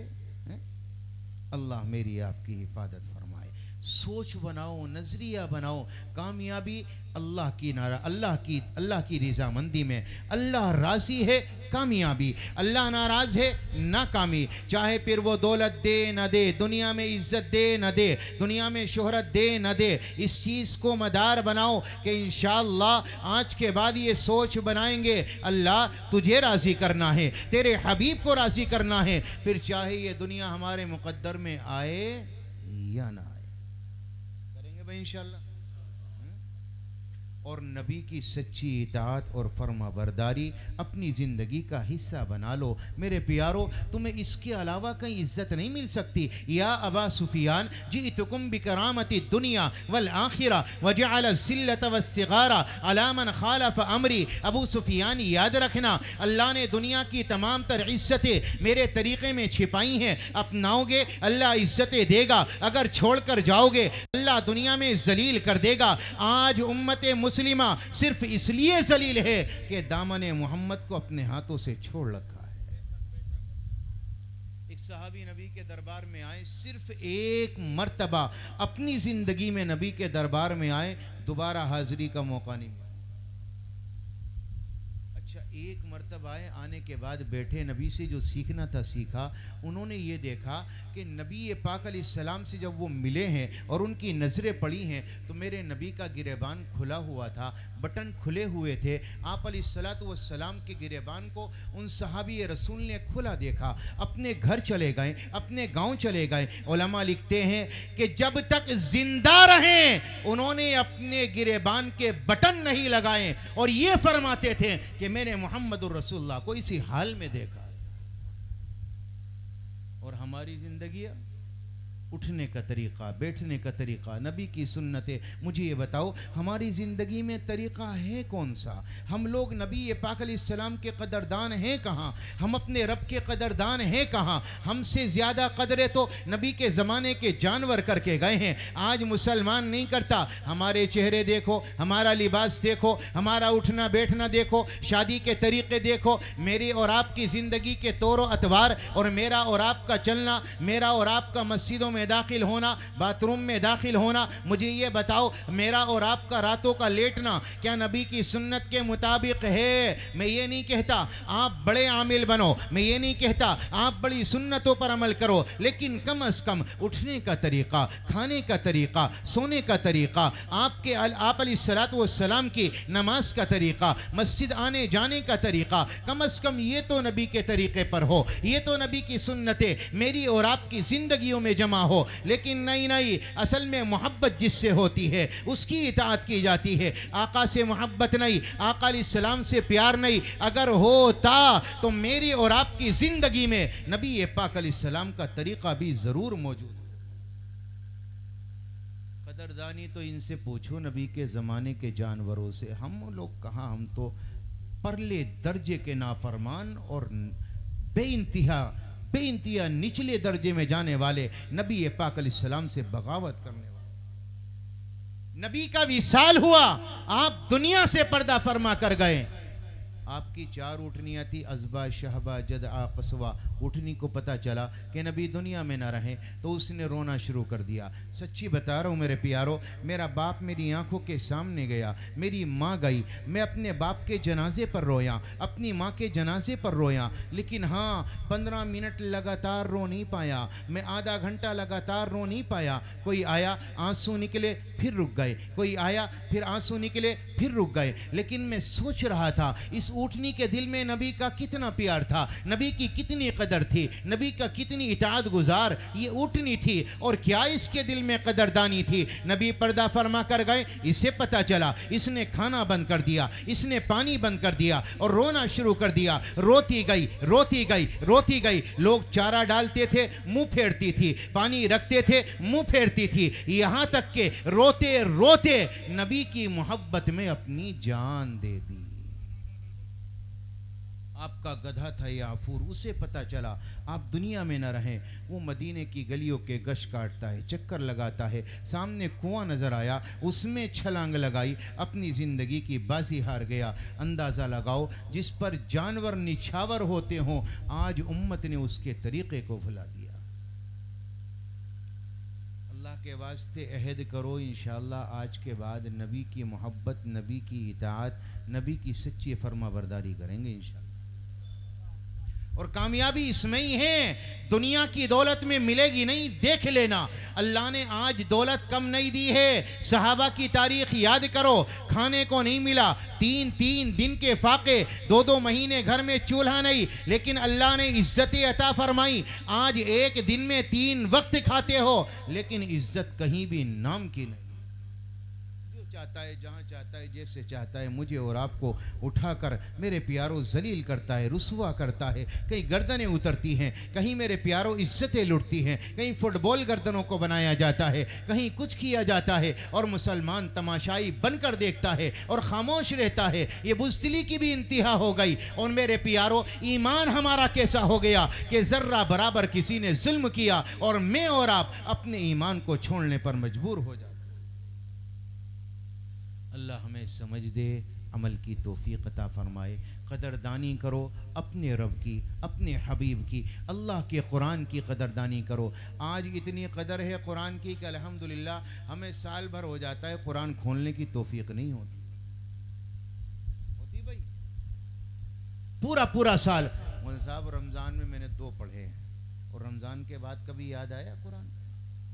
अल्लाह मेरी आपकी हिफाजत फरमाए। सोच बनाओ, नजरिया बनाओ, कामयाबी अल्लाह की नारा, अल्लाह की रज़ामंदी में। अल्लाह राजी है कामयाबी, अल्लाह नाराज है नाकामी। चाहे फिर वो दौलत दे न दे, दुनिया में इज्जत दे न दे, दुनिया में शोहरत दे न दे, इस चीज़ को मदार बनाओ कि इंशाअल्लाह आज के बाद ये सोच बनाएंगे अल्लाह तुझे राज़ी करना है, तेरे हबीब को राज़ी करना है, फिर चाहे ये दुनिया हमारे मुकद्दर में आए या ना आए, करेंगे भाई इंशाअल्लाह। और नबी की सच्ची इताअत और फर्माबरदारी अपनी ज़िंदगी का हिस्सा बना लो। मेरे प्यारो, तुम्हें इसके अलावा कहीं इज्जत नहीं मिल सकती। या अबा सुफियान जितुकुम बिकरामति दुनिया वल आखिरा वजअल ज़िल्लत वस्सिगारा अला मन खालफ अमरी। अबू सुफियान, याद रखना, अल्लाह ने दुनिया की तमाम तर इज्जतें मेरे तरीक़े में छिपाई हैं। अपनाओगे अल्लाह इज्जतें देगा, अगर छोड़ कर जाओगे अल्लाह दुनिया में जलील कर देगा। आज उम्मत मुस्लिमा सिर्फ इसलिए जलील है कि दामन मोहम्मद को अपने हाथों से छोड़ रखा है। एक सहाबी नबी के दरबार में आए, सिर्फ एक मर्तबा अपनी जिंदगी में नबी के दरबार में आए, दोबारा हाजिरी का मौका नहीं मिला। अच्छा, एक मर्तबा आए, आने के बाद बैठे, नबी से जो सीखना था सीखा। उन्होंने ये देखा कि नबी पाक अलैहिस्सलाम से जब वो मिले हैं और उनकी नज़रें पड़ी हैं तो मेरे नबी का गिरेबान खुला हुआ था, बटन खुले हुए थे। आप अलैहिस्सलातु वस्सलाम के गिरेबान को उन सहाबी रसूल ने खुला देखा, अपने घर चले गए, अपने गांव चले गए। उलमा लिखते हैं कि जब तक जिंदा रहें उन्होंने अपने गिरेबान के बटन नहीं लगाए और ये फरमाते थे कि मैंने मुहम्मदुर रसूलुल्लाह को इसी हाल में देखा। और हमारी जिंदगी, उठने का तरीक़ा, बैठने का तरीक़ा, नबी की सुन्नतें, मुझे ये बताओ हमारी ज़िंदगी में तरीक़ा है कौन सा? हम लोग नबी पाक अलैहिस्सलाम के कदरदान हैं कहाँ? हम अपने रब के कदरदान हैं कहाँ? हमसे ज़्यादा कदरें तो नबी के ज़माने के जानवर करके गए हैं, आज मुसलमान नहीं करता। हमारे चेहरे देखो, हमारा लिबास देखो, हमारा उठना बैठना देखो, शादी के तरीक़े देखो, मेरी और आपकी ज़िंदगी के तौर अतवार और मेरा और आपका चलना, मेरा और आपका मस्जिदों में दाखिल होना, बाथरूम में दाखिल होना। मुझे ये बताओ, मेरा और आपका रातों का लेटना क्या नबी की सुन्नत के मुताबिक है? मैं ये नहीं कहता आप बड़े आमिल बनो, मैं ये नहीं कहता आप बड़ी सुन्नतों पर अमल करो, लेकिन कम अज़ कम उठने का तरीक़ा, खाने का तरीक़ा, सोने का तरीक़ा, आप अलैहिस्सलातु वस्सलाम की नमाज का तरीक़ा, मस्जिद आने जाने का तरीक़ा, कम अज़ कम ये तो नबी के तरीक़े पर हो, ये तो नबी की सुन्नतें मेरी और आपकी ज़िंदगियों में जमा हो। लेकिन नहीं, असल में मोहब्बत जिससे होती है उसकी इताअत की जाती है। आका से मोहब्बत नहीं, आका अलैहिस्सलाम से प्यार नहीं, अगर होता तो मेरी और आपकी जिंदगी में नबी पाक अलैहिस्सलाम का तरीका भी जरूर मौजूद। कदरदानी तो इनसे पूछो, नबी के ज़माने के जानवरों से। हम लोग कहाँ, हम तो परले दर्जे के नाफरमान और बेइंतिहा निचले दर्जे में जाने वाले नबी पाक अलैहिस्सलाम से बगावत करने वाले। नबी का विसाल हुआ, आप दुनिया से पर्दा फरमा कर गए। आपकी 4 उठनियाँ थी, अज़बा, शहबा, जदआ, कसवा। उठनी को पता चला कि नबी दुनिया में ना रहे तो उसने रोना शुरू कर दिया। सच्ची बता रहा हूँ मेरे प्यारो, मेरा बाप मेरी आंखों के सामने गया, मेरी माँ गई, मैं अपने बाप के जनाजे पर रोया, अपनी माँ के जनाजे पर रोया। लेकिन हाँ, 15 मिनट लगातार रो नहीं पाया, मैं आधा घंटा लगातार रो नहीं पाया। कोई आया, आंसू निकले, फिर रुक गए, कोई आया, फिर आंसू निकले, फिर रुक गए। लेकिन मैं सोच रहा था इस ऊँटनी के दिल में नबी का कितना प्यार था, नबी की कितनी कदर थी, नबी का कितनी इताअत गुजार ये ऊँटनी थी, और क्या इसके दिल में कदरदानी थी। नबी पर्दा फरमा कर गए, इसे पता चला, इसने खाना बंद कर दिया, इसने पानी बंद कर दिया और रोना शुरू कर दिया। रोती गई, रोती गई, रोती गई। लोग चारा डालते थे, मुंह फेरती थी, पानी रखते थे, मुंह फेरती थी, यहाँ तक के रोते रोते नबी की मोहब्बत में अपनी जान दे दी। आपका गधा था याफूर, उसे पता चला आप दुनिया में न रहें, वो मदीने की गलियों के गश काटता है, चक्कर लगाता है, सामने कुआं नजर आया, उसमें छलांग लगाई, अपनी जिंदगी की बाजी हार गया। अंदाजा लगाओ, जिस पर जानवर निछावर होते हों, आज उम्मत ने उसके तरीके को भुला दिया। अल्लाह के वास्ते अहद करो, इंशाअल्लाह आज के बाद नबी की मोहब्बत, नबी की इताअत, नबी की सच्ची फर्माबरदारी करेंगे इंशाअल्लाह। और कामयाबी इसमें ही है, दुनिया की दौलत में मिलेगी नहीं, देख लेना। अल्लाह ने आज दौलत कम नहीं दी है। सहाबा की तारीख याद करो, खाने को नहीं मिला, 3 दिन के फाके, 2 महीने घर में चूल्हा नहीं, लेकिन अल्लाह ने इज्जतें अता फरमाई। आज एक दिन में 3 वक्त खाते हो, लेकिन इज्जत कहीं भी नाम की नहीं। चाहता है, जहाँ चाहता है, जैसे चाहता है मुझे और आपको उठाकर मेरे प्यारों जलील करता है, रुसवा करता है। कहीं गर्दनें उतरती हैं, कहीं मेरे प्यारों इज्जतें लुटती हैं, कहीं फुटबॉल गर्दनों को बनाया जाता है, कहीं कुछ किया जाता है और मुसलमान तमाशाई बनकर देखता है और खामोश रहता है। ये बुज़दिली की भी इंतहा हो गई। और मेरे प्यारों, ईमान हमारा कैसा हो गया कि ज़र्रा बराबर किसी ने जुल्म किया और मैं और आप अपने ईमान को छोड़ने पर मजबूर हो जाते। अल्लाह हमें समझ दे, अमल की तौफीक अता फरमाए। कदरदानी करो अपने रब की, अपने हबीब की, अल्लाह के कुरान की कदरदानी करो। आज इतनी कदर है कुरान की कि अल्हम्दुलिल्लाह हमें साल भर हो जाता है कुरान खोलने की तौफीक नहीं होती भाई, पूरा साल। मौलाना साहब रमज़ान में मैंने 2 पढ़े हैं और रमज़ान के बाद कभी याद आया कुरान?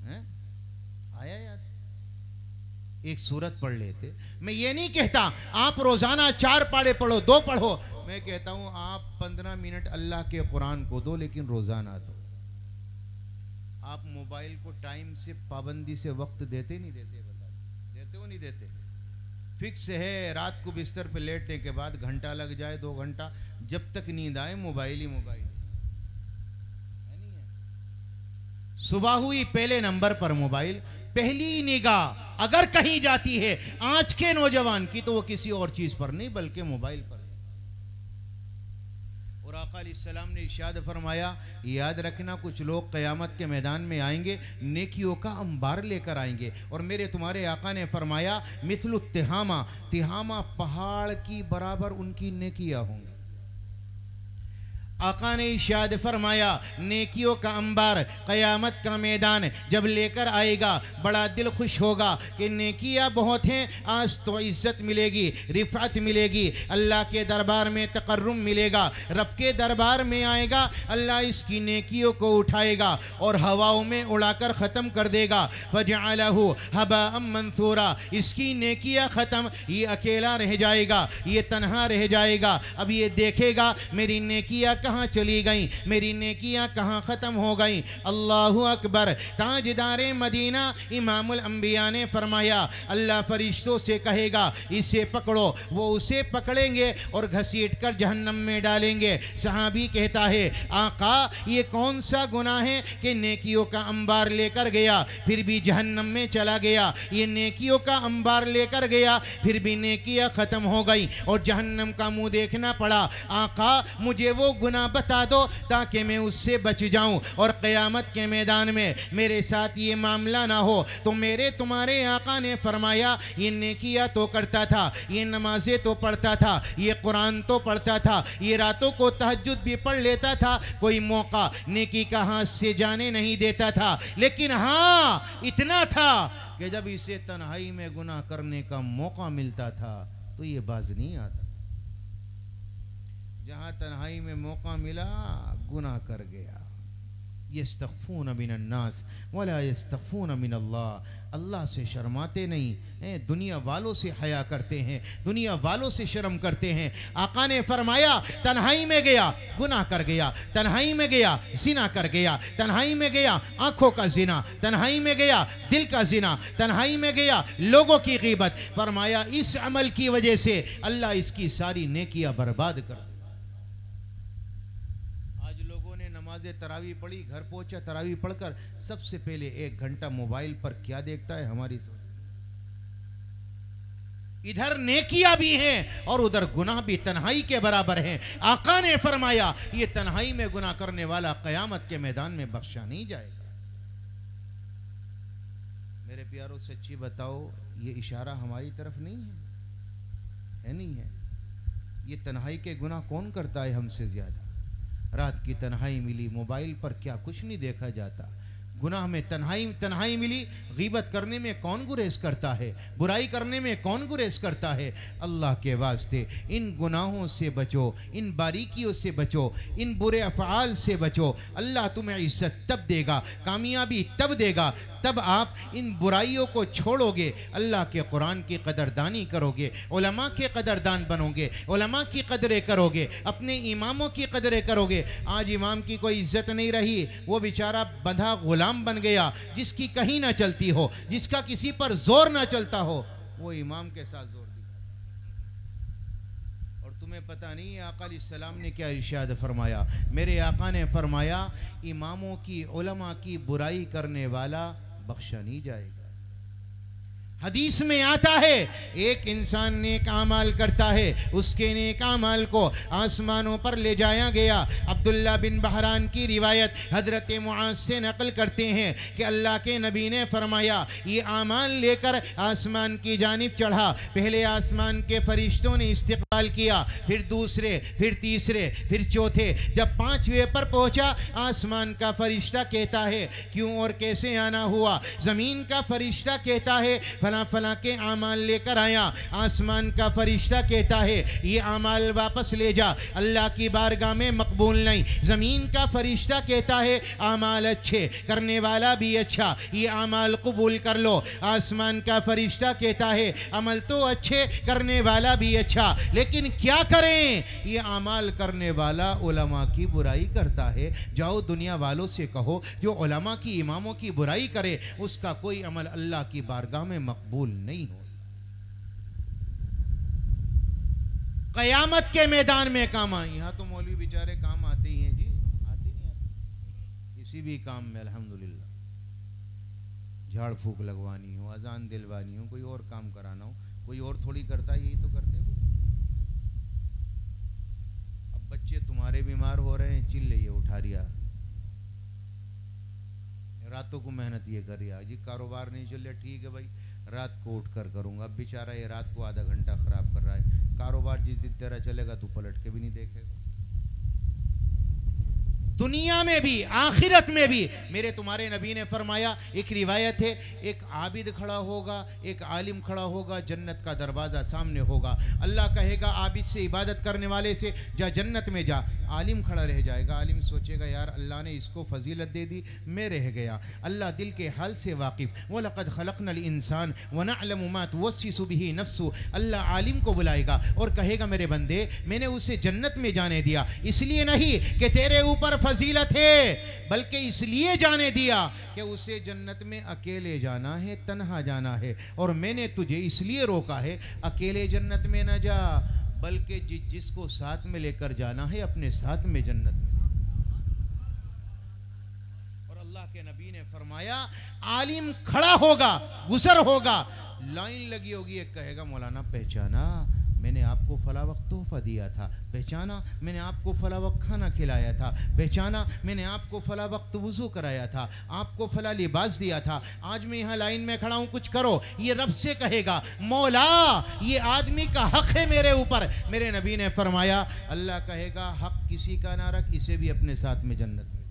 हैं? आया याद? एक सूरत पढ़ लेते। मैं ये नहीं कहता आप रोजाना 4 पाड़े पढ़ो, 2 पढ़ो। मैं कहता हूं आप 15 मिनट अल्लाह के कुरान को दो, लेकिन रोजाना दो। आप मोबाइल को टाइम से, पाबंदी से वक्त देते नहीं देते? बता देते हो नहीं देते? फिक्स है, रात को बिस्तर पे लेटने के बाद घंटा लग जाए, 2 घंटा, जब तक नींद आए मोबाइल ही मोबाइल है। नहीं है? सुबह हुई पहले नंबर पर मोबाइल, पहली निगाह अगर कहीं जाती है आज के नौजवान की तो वो किसी और चीज पर नहीं बल्कि मोबाइल पर। और आका अलैहिस्सलाम ने इरशाद फरमाया, याद रखना कुछ लोग क़यामत के मैदान में आएंगे, नेकियों का अंबार लेकर आएंगे। और मेरे तुम्हारे आका ने फरमाया, मिथलु तिहामा, तिहामा पहाड़ की बराबर उनकी नेकियां होंगी। आका ने इरशाद फरमाया, नेकियों का अंबार क़यामत का मैदान जब लेकर आएगा, बड़ा दिल खुश होगा कि नेकियां बहुत हैं, आज तो इज़्ज़त मिलेगी, रिफ़अत मिलेगी, अल्लाह के दरबार में तकर्रुम मिलेगा, रब के दरबार में आएगा, अल्लाह इसकी नेकियों को उठाएगा और हवाओं में उड़ाकर ख़त्म कर देगा। फजअलहु हबाअम मंसूरा, इसकी नेकियां ख़त्म, ये अकेला रह जाएगा, ये तन्हा रह जाएगा। अब ये देखेगा मेरी नेकियां कहाँ चली गई, मेरी नेकियां कहाँ ख़त्म हो गई। अल्लाहु अकबर। ताजदारे मदीना इमामुल अंबिया ने फरमाया, अल्लाह फरिश्तों से कहेगा इसे पकड़ो, वो उसे पकड़ेंगे और घसीट कर जहन्नम में डालेंगे। सहाबी कहता है, आका ये कौन सा गुनाह है कि नेकियों का अंबार लेकर गया फिर भी जहन्नम में चला गया। ये नेकियों का अंबार लेकर गया फिर भी नेकियां ख़त्म हो गई और जहन्नम का मुंह देखना पड़ा। आका मुझे वो गुनाह बता दो ताकि मैं उससे बच जाऊं और क़यामत के मैदान में मेरे साथ ये मामला ना हो। तो मेरे तुम्हारे आका ने फरमाया, ये नेकियां तो करता था, ये नमाजें तो पढ़ता था, ये कुरान तो पढ़ता था, ये रातों को तहज्जुद भी पढ़ लेता था, कोई मौका नेकी का हाथ से जाने नहीं देता था। लेकिन हाँ इतना था कि जब इसे तन्हाई में गुनाह करने का मौका मिलता था तो ये बाज नहीं आता। जहां तन्हाई में मौका मिला गुनाह कर गया। यस्तग़फ़ून मिनन्नास वला यस्तग़फ़ून मिनल्लाह, अल्लाह से शर्माते नहीं, दुनिया वालों से हया करते हैं, दुनिया वालों से शर्म करते हैं। आका ने फरमाया, तन्हाई में गया गुनाह कर गया, तन्हाई में गया जिना कर गया, तन्हाई में गया आंखों का जिना, तन्हाई में गया दिल का जिना, तन्हाई में गया लोगों की ग़ीबत। फरमाया इस अमल की वजह से अल्लाह इसकी सारी नेकियां बर्बाद कर। तरावी पढ़ी, घर पहुंचा, तरावी पढ़कर सबसे पहले 1 घंटा मोबाइल पर क्या देखता है हमारी समझ। इधर नेकियां भी हैं और उधर गुनाह भी तन्हाई के बराबर हैं। आका ने फरमाया, ये तन्हाई में गुनाह करने वाला क़यामत के मैदान में बख्शा नहीं जाएगा। मेरे प्यारों सच्ची बताओ, ये इशारा हमारी तरफ नहीं है नहीं है? ये तन्हाई के गुनाह कौन करता है हमसे ज्यादा? रात की तन्हाई मिली, मोबाइल पर क्या कुछ नहीं देखा जाता। गुनाह में तन्हाई मिली, गीबत करने में कौन गुरेज करता है, बुराई करने में कौन गुरेज करता है। अल्लाह के वास्ते इन गुनाहों से बचो, इन बारीकियों से बचो, इन बुरे अफ़आल से बचो। अल्लाह तुम्हें इज्जत तब देगा, कामयाबी तब देगा, तब आप इन बुराइयों को छोड़ोगे, अल्लाह के कुरान की कदरदानी करोगे, उलमा के कदरदान बनोगे, उलमा की कदरें करोगे, अपने इमामों की कदरें करोगे। आज इमाम की कोई इज्जत नहीं रही, वो बेचारा बंधा गुलाम बन गया, जिसकी कहीं ना चलती हो, जिसका किसी पर जोर ना चलता हो। वो इमाम के साथ जोर दिखाता है। और तुम्हें पता नहीं आका अलैहिस्सलाम ने क्या इरशाद फरमाया? मेरे आका ने फरमाया, इमामों की, उलमा की बुराई करने वाला बख्शा नहीं जाएगा। हदीस में आता है, एक इंसान नेक आमाल करता है, उसके नेक आमाल को आसमानों पर ले जाया गया। अब्दुल्ला बिन बहरान की रिवायत हजरत मुआज से नकल करते हैं कि अल्लाह के नबी ने फरमाया, ये आमाल लेकर आसमान की जानिब चढ़ा। पहले आसमान के फरिश्तों ने इस्तिकबाल किया, फिर दूसरे, फिर तीसरे, फिर चौथे। जब 5वें पर पहुंचा, आसमान का फरिश्ता कहता है, क्यों और कैसे आना हुआ? जमीन का फरिश्ता कहता है, फला फला के आमाल लेकर आया। आसमान का फरिश्ता कहता है, ये आमाल वापस ले जा, अल्लाह की बारगाह में मकबूल नहीं। जमीन का फरिश्ता कहता है, आमाल अच्छे करने वाला भी अच्छा, ये आमाल कबूल कर लो। आसमान का फरिश्ता कहता है, अमल तो अच्छे करने वाला भी अच्छा, लेकिन क्या करें, ये आमाल करने वाला उलमा की बुराई करता है। जाओ दुनिया वालों से कहो, जो उलमा की, इमामों की बुराई करे, उसका कोई अमल अल्लाह की बारगाह में मकबूल नहीं हो। कयामत के मैदान में काम आए। यहाँ तो मौलवी बेचारे काम आते ही हैं जी, आते नहीं आते किसी भी काम में। अल्हम्दुलिल्लाह, झाड़ फूक लगवानी हो, अजान दिलवानी हो, कोई और काम कराना हो, कोई और थोड़ी करता है, यही तो करते हैं। अब बच्चे तुम्हारे बीमार हो रहे हैं, चिल्ले ये उठा रिया, रातों को मेहनत ये कर रहा जी, कारोबार नहीं चल रहा, ठीक है भाई रात को उठ कर करूंगा। अब बेचारा ये रात को आधा घंटा खराब कर रहा है। कारोबार जिस दिन तेरा चलेगा तू पलट के भी नहीं देखेगा। दुनिया में भी आखिरत में भी मेरे तुम्हारे नबी ने फरमाया, एक रिवायत है, एक आबिद खड़ा होगा, एक आलिम खड़ा होगा, जन्नत का दरवाज़ा सामने होगा। अल्लाह कहेगा आबिद से, इबादत करने वाले से, जा जन्नत में जा। आलिम खड़ा रह जाएगा। आलिम सोचेगा, यार अल्लाह ने इसको फजीलत दे दी, मैं रह गया। अल्लाह दिल के हाल से वाकिफ़, वलक़द खलक़नल इंसान व नअलमु मा तुवस्विसु बिही नफ्सु। अल्लाह आलिम को बुलाएगा और कहेगा, मेरे बंदे, मैंने उसे जन्नत में जाने दिया इसलिए नहीं कि तेरे ऊपर फजीलत है, बल्कि इसलिए जाने दिया कि उसे जन्नत में अकेले जाना है, तन्हा जाना है। और मैंने तुझे इसलिए रोका है, अकेले जन्नत में न जा, बल्कि जिसको साथ में लेकर जाना है, अपने साथ में जन्नत में। और अल्लाह के नबी ने फरमाया, आलिम खड़ा होगा, गुजर होगा, लाइन लगी होगी, एक कहेगा, मौलाना पहचाना, मैंने आपको फला वक्त तोहफा दिया था, पहचाना, मैंने आपको फला वक्त खाना खिलाया था, पहचाना, मैंने आपको फला वक्त वुज़ू कराया था, आपको फला लिबास दिया था, आज मैं यहाँ लाइन में खड़ा हूँ, कुछ करो। ये रब से कहेगा, मौला ये आदमी का हक है मेरे ऊपर। मेरे नबी ने फरमाया, अल्लाह कहेगा, हक किसी का ना रख, इसे भी अपने साथ में जन्नत में।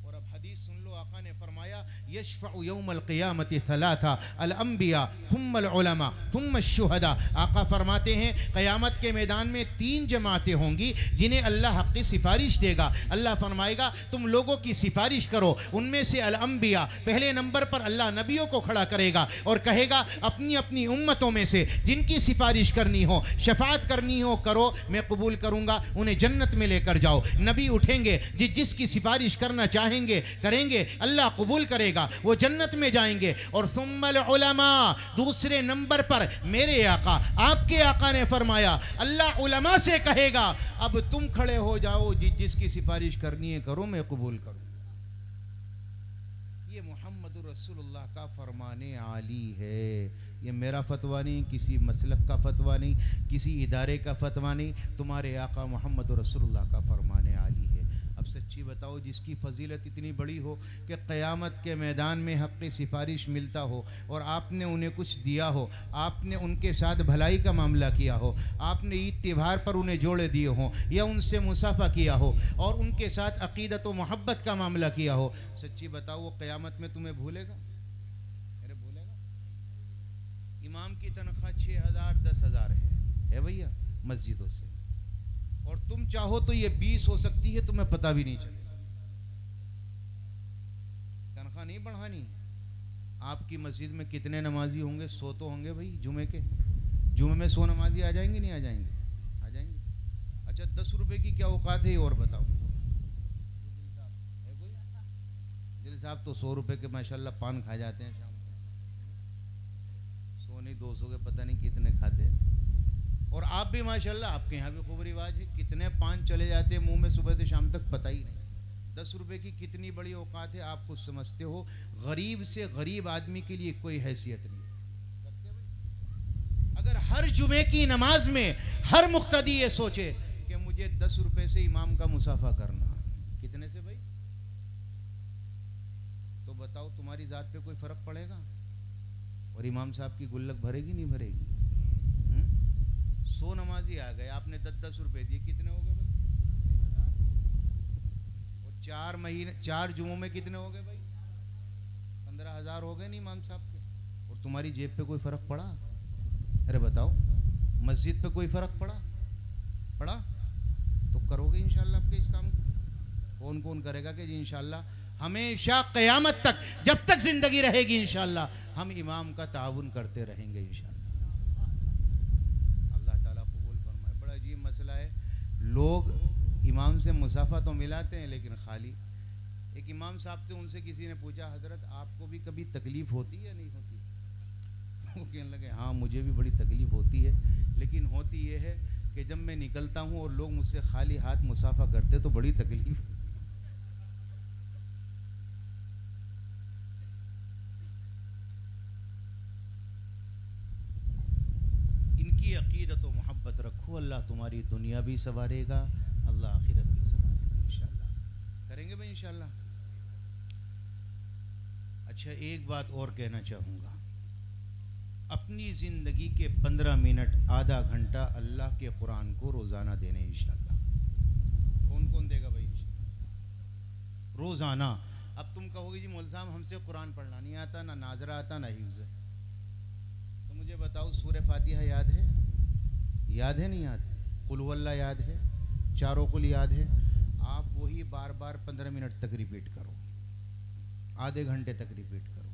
और अब हदीस सुन लो, आका ने फरमाया, यशफ़अु यौमल क़ियामति सलासा अल अंबिया थुम्मल उलमा थुम्मश शुहदा। आका फरमाते हैं, क़यामत के मैदान में 3 जमातें होंगी जिन्हें अल्लाह हक़ की सिफारिश देगा। अल्लाह फरमाएगा, तुम लोगों की सिफारिश करो। उनमें से अल अंबिया, पहले नंबर पर अल्लाह नबियों को खड़ा करेगा और कहेगा, अपनी अपनी उम्मतों में से जिनकी सिफारिश करनी हो, शफात करनी हो, करो, मैं कबूल करूँगा, उन्हें जन्नत में लेकर जाओ। नबी उठेंगे, जिसकी सिफारिश करना चाहेंगे करेंगे, अल्लाह कबूल करेगा, वो जन्नत में जाएंगे। और सुम्मल उलमा, दूसरे नंबर पर मेरे आका, आपके आका ने फरमाया, अल्लाह उलमा से कहेगा, अब तुम खड़े हो जाओ, जिसकी सिफारिश करनी है करो, मैं कबूल करूं। ये मोहम्मद रसूलुल्लाह का फरमाने आली है। ये मेरा फतवा नहीं, किसी मसलक का फतवा नहीं, किसी इदारे का फतवा नहीं, तुम्हारे आका मोहम्मद रसूलुल्लाह का फरमाने आली है। अब सच्ची बताओ, जिसकी फजीलत इतनी बड़ी हो कि क़यामत के मैदान में हक़ की सिफारिश मिलता हो, और आपने उन्हें कुछ दिया हो, आपने उनके साथ भलाई का मामला किया हो, आपने ईद त्यौहार पर उन्हें जोड़े दिए हों, या उनसे मुसाफा किया हो, और उनके साथ अक़ीदत व मोहब्बत का मामला किया हो, सच्ची बताओ वो क़यामत में तुम्हें भूलेगा? अरे भूलेगा? इमाम की तनख्वाह 6,000 10,000 है भैया मस्जिदों से, और तुम चाहो तो ये 20 हो सकती है, तुम्हें पता भी नहीं चलेगा। तनख्वाह नहीं बढ़ानी। आपकी मस्जिद में कितने नमाजी होंगे? 100 तो होंगे भाई। जुमे के जुमे में 100 नमाजी आ जाएंगे, नहीं आ जाएंगे? आ जाएंगे। अच्छा 10 रुपए की क्या औकात है, और बताओ। दिल साहब तो 100 रुपए के माशाल्लाह पान खा जाते हैं शाम को। नहीं 200 के पता नहीं कितने खाते हैं। और आप भी माशाल्लाह, आपके यहाँ भी खूब रिवाज है, कितने पान चले जाते हैं मुंह में सुबह से शाम तक पता ही नहीं। 10 रुपए की कितनी बड़ी औकात है, आप कुछ समझते हो? गरीब से गरीब आदमी के लिए कोई हैसियत नहीं है। अगर हर जुमे की नमाज में हर मुक्तदी ये सोचे कि मुझे 10 रुपए से इमाम का मुसाफा करना, कितने से भाई, तो बताओ तुम्हारी जात पे कोई फर्क पड़ेगा? और इमाम साहब की गुल्लक भरेगी नहीं भरेगी? 100 नमाजी आ गए, आपने 10-10 रुपए दिए, कितने हो गए भाई? 1000। और 4 महीने 4 जुमों में कितने हो गए भाई? 15,000 हो गए नहीं इमाम साहब के। और तुम्हारी जेब पे कोई फर्क पड़ा? अरे बताओ, मस्जिद पे कोई फर्क पड़ा तो करोगे इंशाल्लाह आपके इस काम को? कौन कौन करेगा कि जी इंशाल्लाह हमेशा क़यामत तक, जब तक जिंदगी रहेगी इंशाल्लाह हम इमाम का ताउन करते रहेंगे इंशाल्लाह। अल्लाह ताला कबूल फरमाए। बड़ा अजीब मसला है, लोग इमाम से मुसाफा तो मिलाते हैं लेकिन खाली। एक इमाम साहब से उनसे किसी ने पूछा, हजरत आपको भी कभी तकलीफ होती है या नहीं होती? वो कहने लगे हाँ मुझे भी बड़ी तकलीफ होती है, लेकिन होती ये है कि जब मैं निकलता हूँ और लोग मुझसे खाली हाथ मुसाफा करते तो बड़ी तकलीफ। इनकी अकीदत और मोहब्बत रखो, अल्लाह तुम्हारी दुनिया भी संवारेगा, अल्लाह आखिरत भी संवारेगा इंशाल्लाह। करेंगे भाई इंशाल्लाह। अच्छा, एक बात और कहना चाहूँगा, अपनी ज़िंदगी के 15 मिनट आधा घंटा अल्लाह के कुरान को रोज़ाना देने इंशाल्लाह। कौन कौन देगा भाई इंशाल्लाह? रोज़ाना। अब तुम कहोगे जी मौलवी साहब हमसे कुरान पढ़ना नहीं आता, ना नाजरा आता, ना हिफ्ज़। तो मुझे बताओ, सूरह फातिहा याद है? याद है नहीं याद? कुल हुवल्लाह याद है? चारों कुल याद है? आप वही बार बार 15 मिनट तक रिपीट करो, आधे घंटे तक रिपीट करो,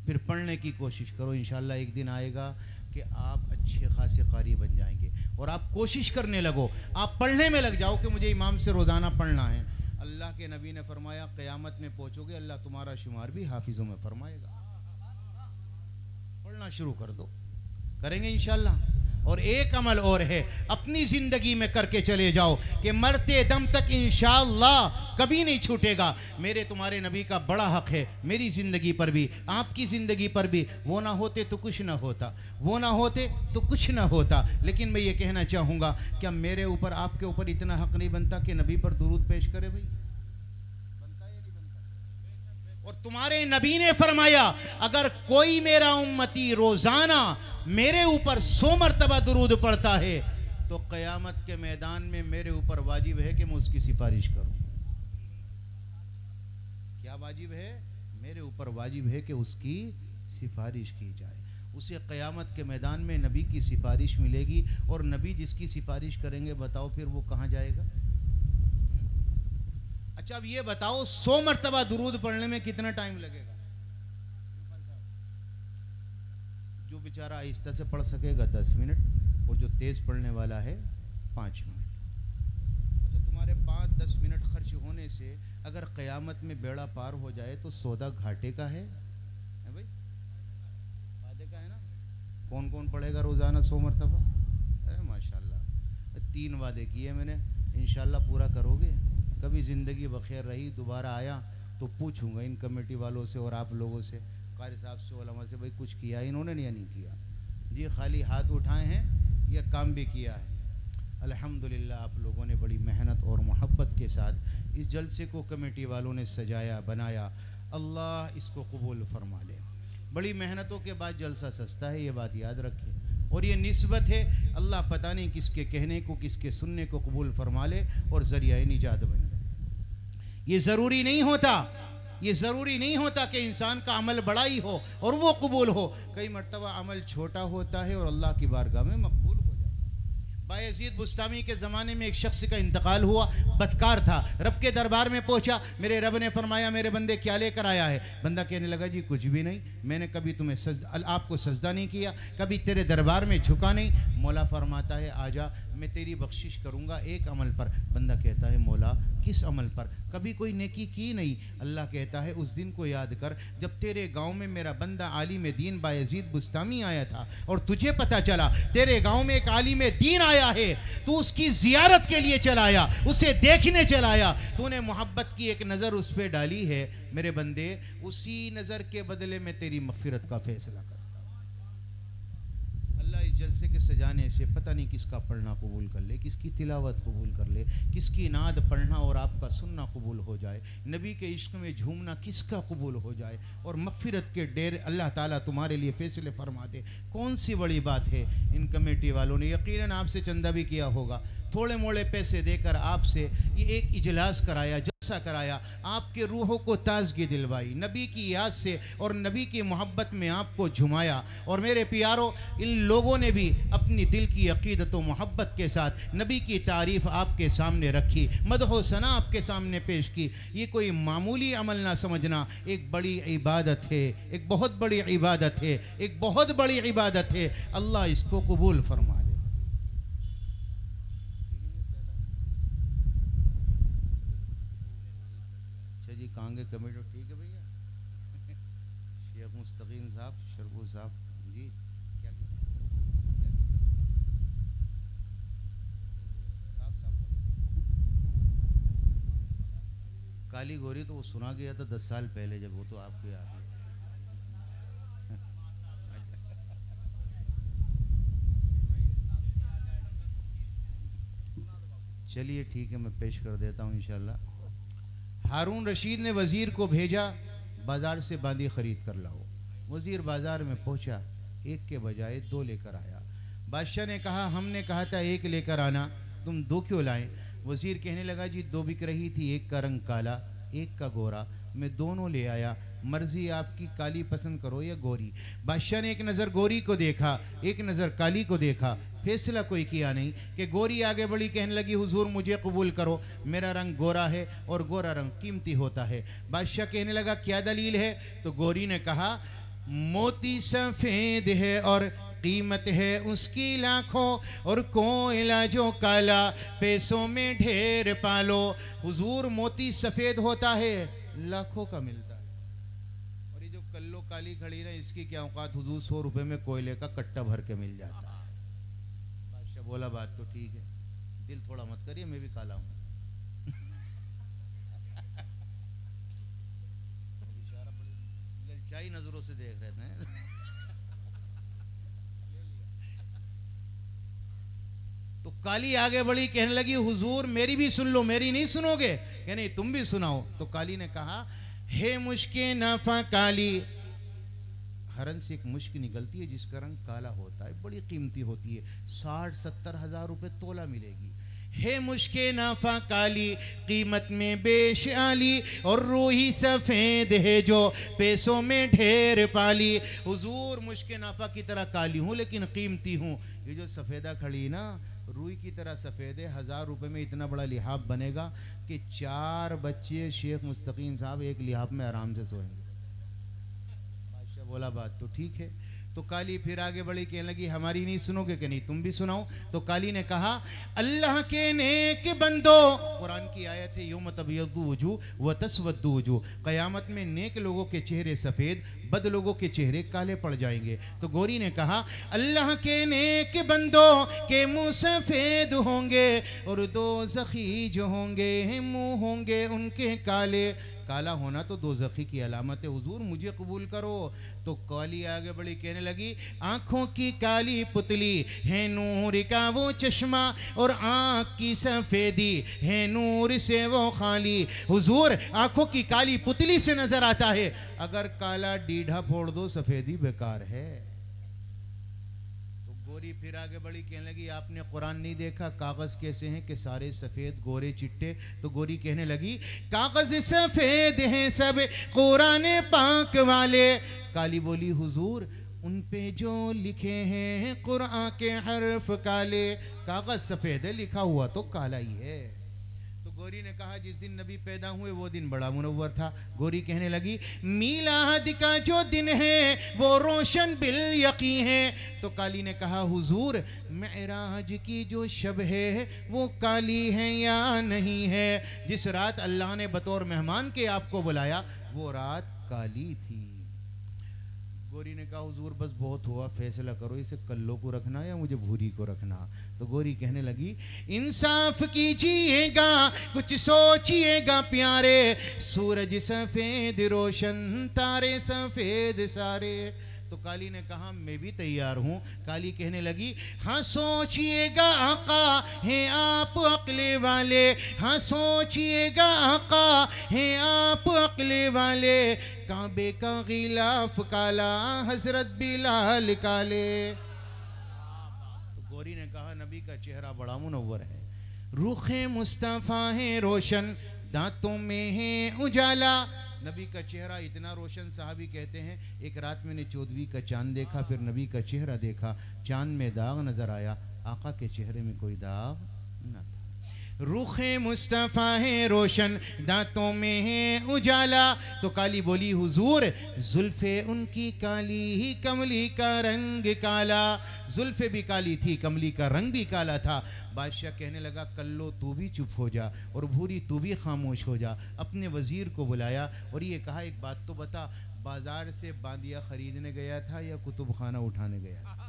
फिर पढ़ने की कोशिश करो। इंशाल्लाह एक दिन आएगा कि आप अच्छे खासे कारी बन जाएंगे। और आप कोशिश करने लगो, आप पढ़ने में लग जाओ कि मुझे इमाम से रोज़ाना पढ़ना है। अल्लाह के नबी ने फरमाया क़यामत में पहुँचोगे अल्लाह तुम्हारा शुमार भी हाफिज़ों में फरमाएगा। पढ़ना शुरू कर दो, करेंगे इंशाल्लाह। और एक अमल और है, अपनी ज़िंदगी में करके चले जाओ कि मरते दम तक इंशाअल्लाह कभी नहीं छूटेगा। मेरे तुम्हारे नबी का बड़ा हक है मेरी ज़िंदगी पर भी, आपकी ज़िंदगी पर भी। वो ना होते तो कुछ ना होता, वो ना होते तो कुछ ना होता। लेकिन मैं ये कहना चाहूँगा, क्या मेरे ऊपर आपके ऊपर इतना हक नहीं बनता कि नबी पर दुरूद पेश करे भाई? बनता या नहीं बनता? और तुम्हारे नबी ने फरमाया अगर कोई मेरा उम्मती रोज़ाना मेरे ऊपर 100 मरतबा दुरूद पढ़ता है तो क़यामत के मैदान में मेरे ऊपर वाजिब है कि मैं उसकी सिफारिश करूं। क्या वाजिब है? मेरे ऊपर वाजिब है कि उसकी सिफारिश की जाए। उसे क़यामत के मैदान में नबी की सिफारिश मिलेगी। और नबी जिसकी सिफारिश करेंगे बताओ फिर वो कहाँ जाएगा? अच्छा, अब ये बताओ 100 मरतबा दुरूद पढ़ने में कितना टाइम लगेगा? जो बेचारा आहिस्ता से पढ़ सकेगा 10 मिनट, और जो तेज पढ़ने वाला है 5 मिनट। अच्छा, तुम्हारे 5-10 मिनट खर्च होने से अगर क़यामत में बेड़ा पार हो जाए तो सौदा घाटे का है भाई? फायदे का है ना? कौन कौन पढ़ेगा रोज़ाना 100 मरतबा? अरे माशाल्लाह, 3 वादे किए मैंने, इंशाल्लाह पूरा करोगे। कभी ज़िंदगी बखैर रही, दोबारा आया तो पूछूंगा इन कमेटी वालों से और आप लोगों से, कारी साहब से, उलमा से, भाई कुछ किया इन्होंने या नहीं किया जी? खाली हाथ उठाए हैं या काम भी किया है? अल्हम्दुलिल्लाह आप लोगों ने बड़ी मेहनत और मोहब्बत के साथ इस जलसे को कमेटी वालों ने सजाया बनाया। अल्लाह इसको कबूल फरमा ले। बड़ी मेहनतों के बाद जलसा सस्ता है, ये बात याद रखें। और ये निस्बत है, अल्लाह पता नहीं किसके कहने को किसके सुनने को कबूल फरमा ले और ज़रिया निजात बन जाए। ये ज़रूरी नहीं होता, ये ज़रूरी नहीं होता कि इंसान का अमल बड़ा ही हो और वो कबूल हो। कई मर्तबा अमल छोटा होता है और अल्लाह की बारगाह में मकबूल हो जाता है। बायज़ीद बुस्तामी के ज़माने में एक शख्स का इंतकाल हुआ, बदकार था, रब के दरबार में पहुंचा। मेरे रब ने फरमाया मेरे बंदे क्या लेकर आया है? बंदा कहने लगा जी कुछ भी नहीं, मैंने कभी तुम्हें आपको सजदा नहीं किया, कभी तेरे दरबार में झुका नहीं। मौला फरमाता है आजा मैं तेरी बख्शिश करूँगा एक अमल पर। बंदा कहता है मौला किस अमल पर? कभी कोई नेकी की नहीं। अल्लाह कहता है उस दिन को याद कर जब तेरे गांव में मेरा बंदा आलिम दीन बायजीद बुस्तामी आया था और तुझे पता चला तेरे गांव में एक आलिम दीन आया है, तू उसकी जियारत के लिए चलाया, उसे देखने चलाया, तूने मोहब्बत की एक नज़र उस पर डाली है, मेरे बंदे उसी नज़र के बदले में तेरी मग़फ़िरत का फैसला कर। अल्लाह इस जलसे के सजाने से पता नहीं किसका पढ़ना कबूल कर ले, किसकी तिलावत कबूल कर ले, किसकी नाद पढ़ना और आपका सुनना कबूल हो जाए, नबी के इश्क में झूमना किसका कबूल हो जाए और मग़फ़िरत के डेरे अल्लाह ताला तुम्हारे लिए फ़ैसले फरमा दे। कौन सी बड़ी बात है। इन कमेटी वालों ने यकीनन आपसे चंदा भी किया होगा, थोड़े मोड़े पैसे देकर आपसे ये एक इजलास कराया, जलसा कराया, आपके रूहों को ताजगी दिलवाई, नबी की याद से और नबी की मोहब्बत में आपको झुमाया। और मेरे प्यारों, इन लोगों ने भी अपनी दिल की अकीदत व मोहब्बत के साथ नबी की तारीफ़ आपके सामने रखी, मदह सना आपके सामने पेश की। ये कोई मामूली अमल ना समझना, एक बड़ी इबादत है, एक बहुत बड़ी इबादत है, एक बहुत बड़ी इबादत है। अल्लाह इसको कबूल फरमा ले। कांगे कमेटी ठीक है भैया। शेख मुस्तकीम साहब, शरबू साहब जी, क्या काली गोरी तो वो सुना गया था 10 साल पहले, जब वो तो आपको याद है। चलिए ठीक है, मैं पेश कर देता हूँ इंशाल्लाह। हारून रशीद ने वज़ीर को भेजा, बाज़ार से बांदी ख़रीद कर लाओ। वज़ीर बाज़ार में पहुंचा, एक के बजाय 2 लेकर आया। बादशाह ने कहा हमने कहा था 1 लेकर आना, तुम 2 क्यों लाए? वज़ीर कहने लगा जी 2 बिक रही थी, एक का रंग काला, एक का गोरा, मैं दोनों ले आया, मर्जी आपकी, काली पसंद करो या गोरी। बादशाह ने एक नज़र गोरी को देखा, एक नज़र काली को देखा, फैसला कोई किया नहीं कि गोरी आगे बढ़ी, कहने लगी हुजूर मुझे कबूल करो, मेरा रंग गोरा है और गोरा रंग कीमती होता है। बादशाह कहने लगा क्या दलील है? तो गोरी ने कहा मोती सफ़ेद है और कीमत है उसकी लाखों, और कोयला जो काला पैसों में ढेर पालो। हुजूर मोती सफ़ेद होता है, लाखों का मिलता है, और ये जो कल्लो काली खड़ी ना, इसकी क्या औकात? हुजूर 100 रुपए में कोयले का कट्टा भर के मिल जाता है। बादशाह बोला बात तो ठीक है, दिल थोड़ा मत करिए, मैं भी काला हूँ। बेचारा ललचाई नजरों से देख रहे थे। तो काली आगे बढ़ी, कहने लगी हुजूर मेरी भी सुन लो, मेरी नहीं सुनोगे? कह नहीं तुम भी सुनाओ। तो काली ने कहा हे मुश्के नाफा काली, हरन से एक मुश्क निकलती है जिसका रंग काला होता है, बड़ी कीमती होती है, 60-70 हजार रुपए तोला मिलेगी। हे मुश्के नाफा काली, कीमत में बेश आली, और रूही सफ़ेद है जो पैसों में ढेर पाली। हुजूर मुश्के नाफा की तरह काली हूँ लेकिन कीमती हूँ। ये जो सफ़ेदा खड़ी ना, रूई की तरह सफ़ेद है, 1000 रुपये में इतना बड़ा लिहाफ बनेगा कि 4 बच्चे शेख मुस्तकीम साहब एक लिहाफ में आराम से सोएंगे। बादशाह बोला बात तो ठीक है। तो काली फिर आगे बढ़ी, कहने लगी हमारी नहीं सुनोगे? कि नहीं तुम भी सुनाओ। तो काली ने कहा अल्लाह के नेक बंदो, कुरान की आयत है यौम तबयद्दु वजूह व तस्वद्दु वजूह, क़यामत में नेक लोगों के चेहरे सफ़ेद, बद लोगों के चेहरे काले पड़ जाएंगे। तो गोरी ने कहा अल्लाह के नेक बंदो के मुँह सफ़ेद होंगे और दोज़खी जो होंगे मुँह होंगे उनके काले। काला होना तो दोज़खी की अलामत है, हुजूर मुझे कबूल करो। तो काली आगे बढ़ी, कहने लगी आँखों की काली पुतली है नूर का वो चश्मा, और आँख की सफ़ेदी है नूर से वो खाली। हुजूर आँखों की काली पुतली से नजर आता है, अगर काला डीढ़ा फोड़ दो सफ़ेदी बेकार है। गोरी फिर आगे बढ़ी, कहने लगी आपने कुरान नहीं देखा, कागज़ कैसे हैं कि सारे सफ़ेद गोरे चिट्टे? तो गोरी कहने लगी कागज़ सफ़ेद हैं सब कुरान पाक वाले। काली बोली हुजूर उन पे जो लिखे हैं कुरान के हर्फ काले। कागज़ सफ़ेद है, लिखा हुआ तो काला ही है। तो गोरी ने कहा जिस दिन नबी पैदा हुए वो दिन बड़ा मुनव्वर था। गोरी कहने लगी मीलाद का जो दिन है वो रोशन बिल यकीन है। तो काली ने कहा हुजूर मेराज की जो शब है वो काली है या नहीं है? जिस रात अल्लाह ने बतौर मेहमान के आपको बुलाया वो रात काली थी। गोरी ने कहा हुजूर बस बहुत हुआ, फैसला करो इसे कल्लो को रखना या मुझे भूरी को रखना। तो गोरी कहने लगी इंसाफ कीजिएगा, कुछ सोचिएगा प्यारे, सूरज सफेद रोशन तारे सफेद सारे। तो काली ने कहा मैं भी तैयार हूँ। काली कहने लगी हाँ सोचिएगा आका हैं आप अक्ले वाले, हाँ सोचिएगा आका हैं आप अक्ले वाले, काबे का गिलाफ काला हजरत बिलाल काले। तो गोरी ने कहा नबी का चेहरा बड़ा मुनव्वर है, रुखे मुस्तफ़ा है रोशन, दांतों में है उजाला। नबी का चेहरा इतना रोशन, साहबी कहते हैं एक रात मैंने 14वीं का चांद देखा, फिर नबी का चेहरा देखा, चांद में दाग नजर आया, आका के चेहरे में कोई दाग न था। रुखे मुस्तफ़ा है रोशन, दांतों में है उजाला। तो काली बोली हुजूर जुल्फे उनकी काली ही कमली का रंग काला। जुल्फे भी काली थी, कमली का रंग भी काला था। बादशाह कहने लगा कल्लो तू भी चुप हो जा और भूरी तू भी खामोश हो जा। अपने वजीर को बुलाया और ये कहा एक बात तो बता, बाजार से बांदिया खरीदने गया था या कुतुब खाना उठाने गया?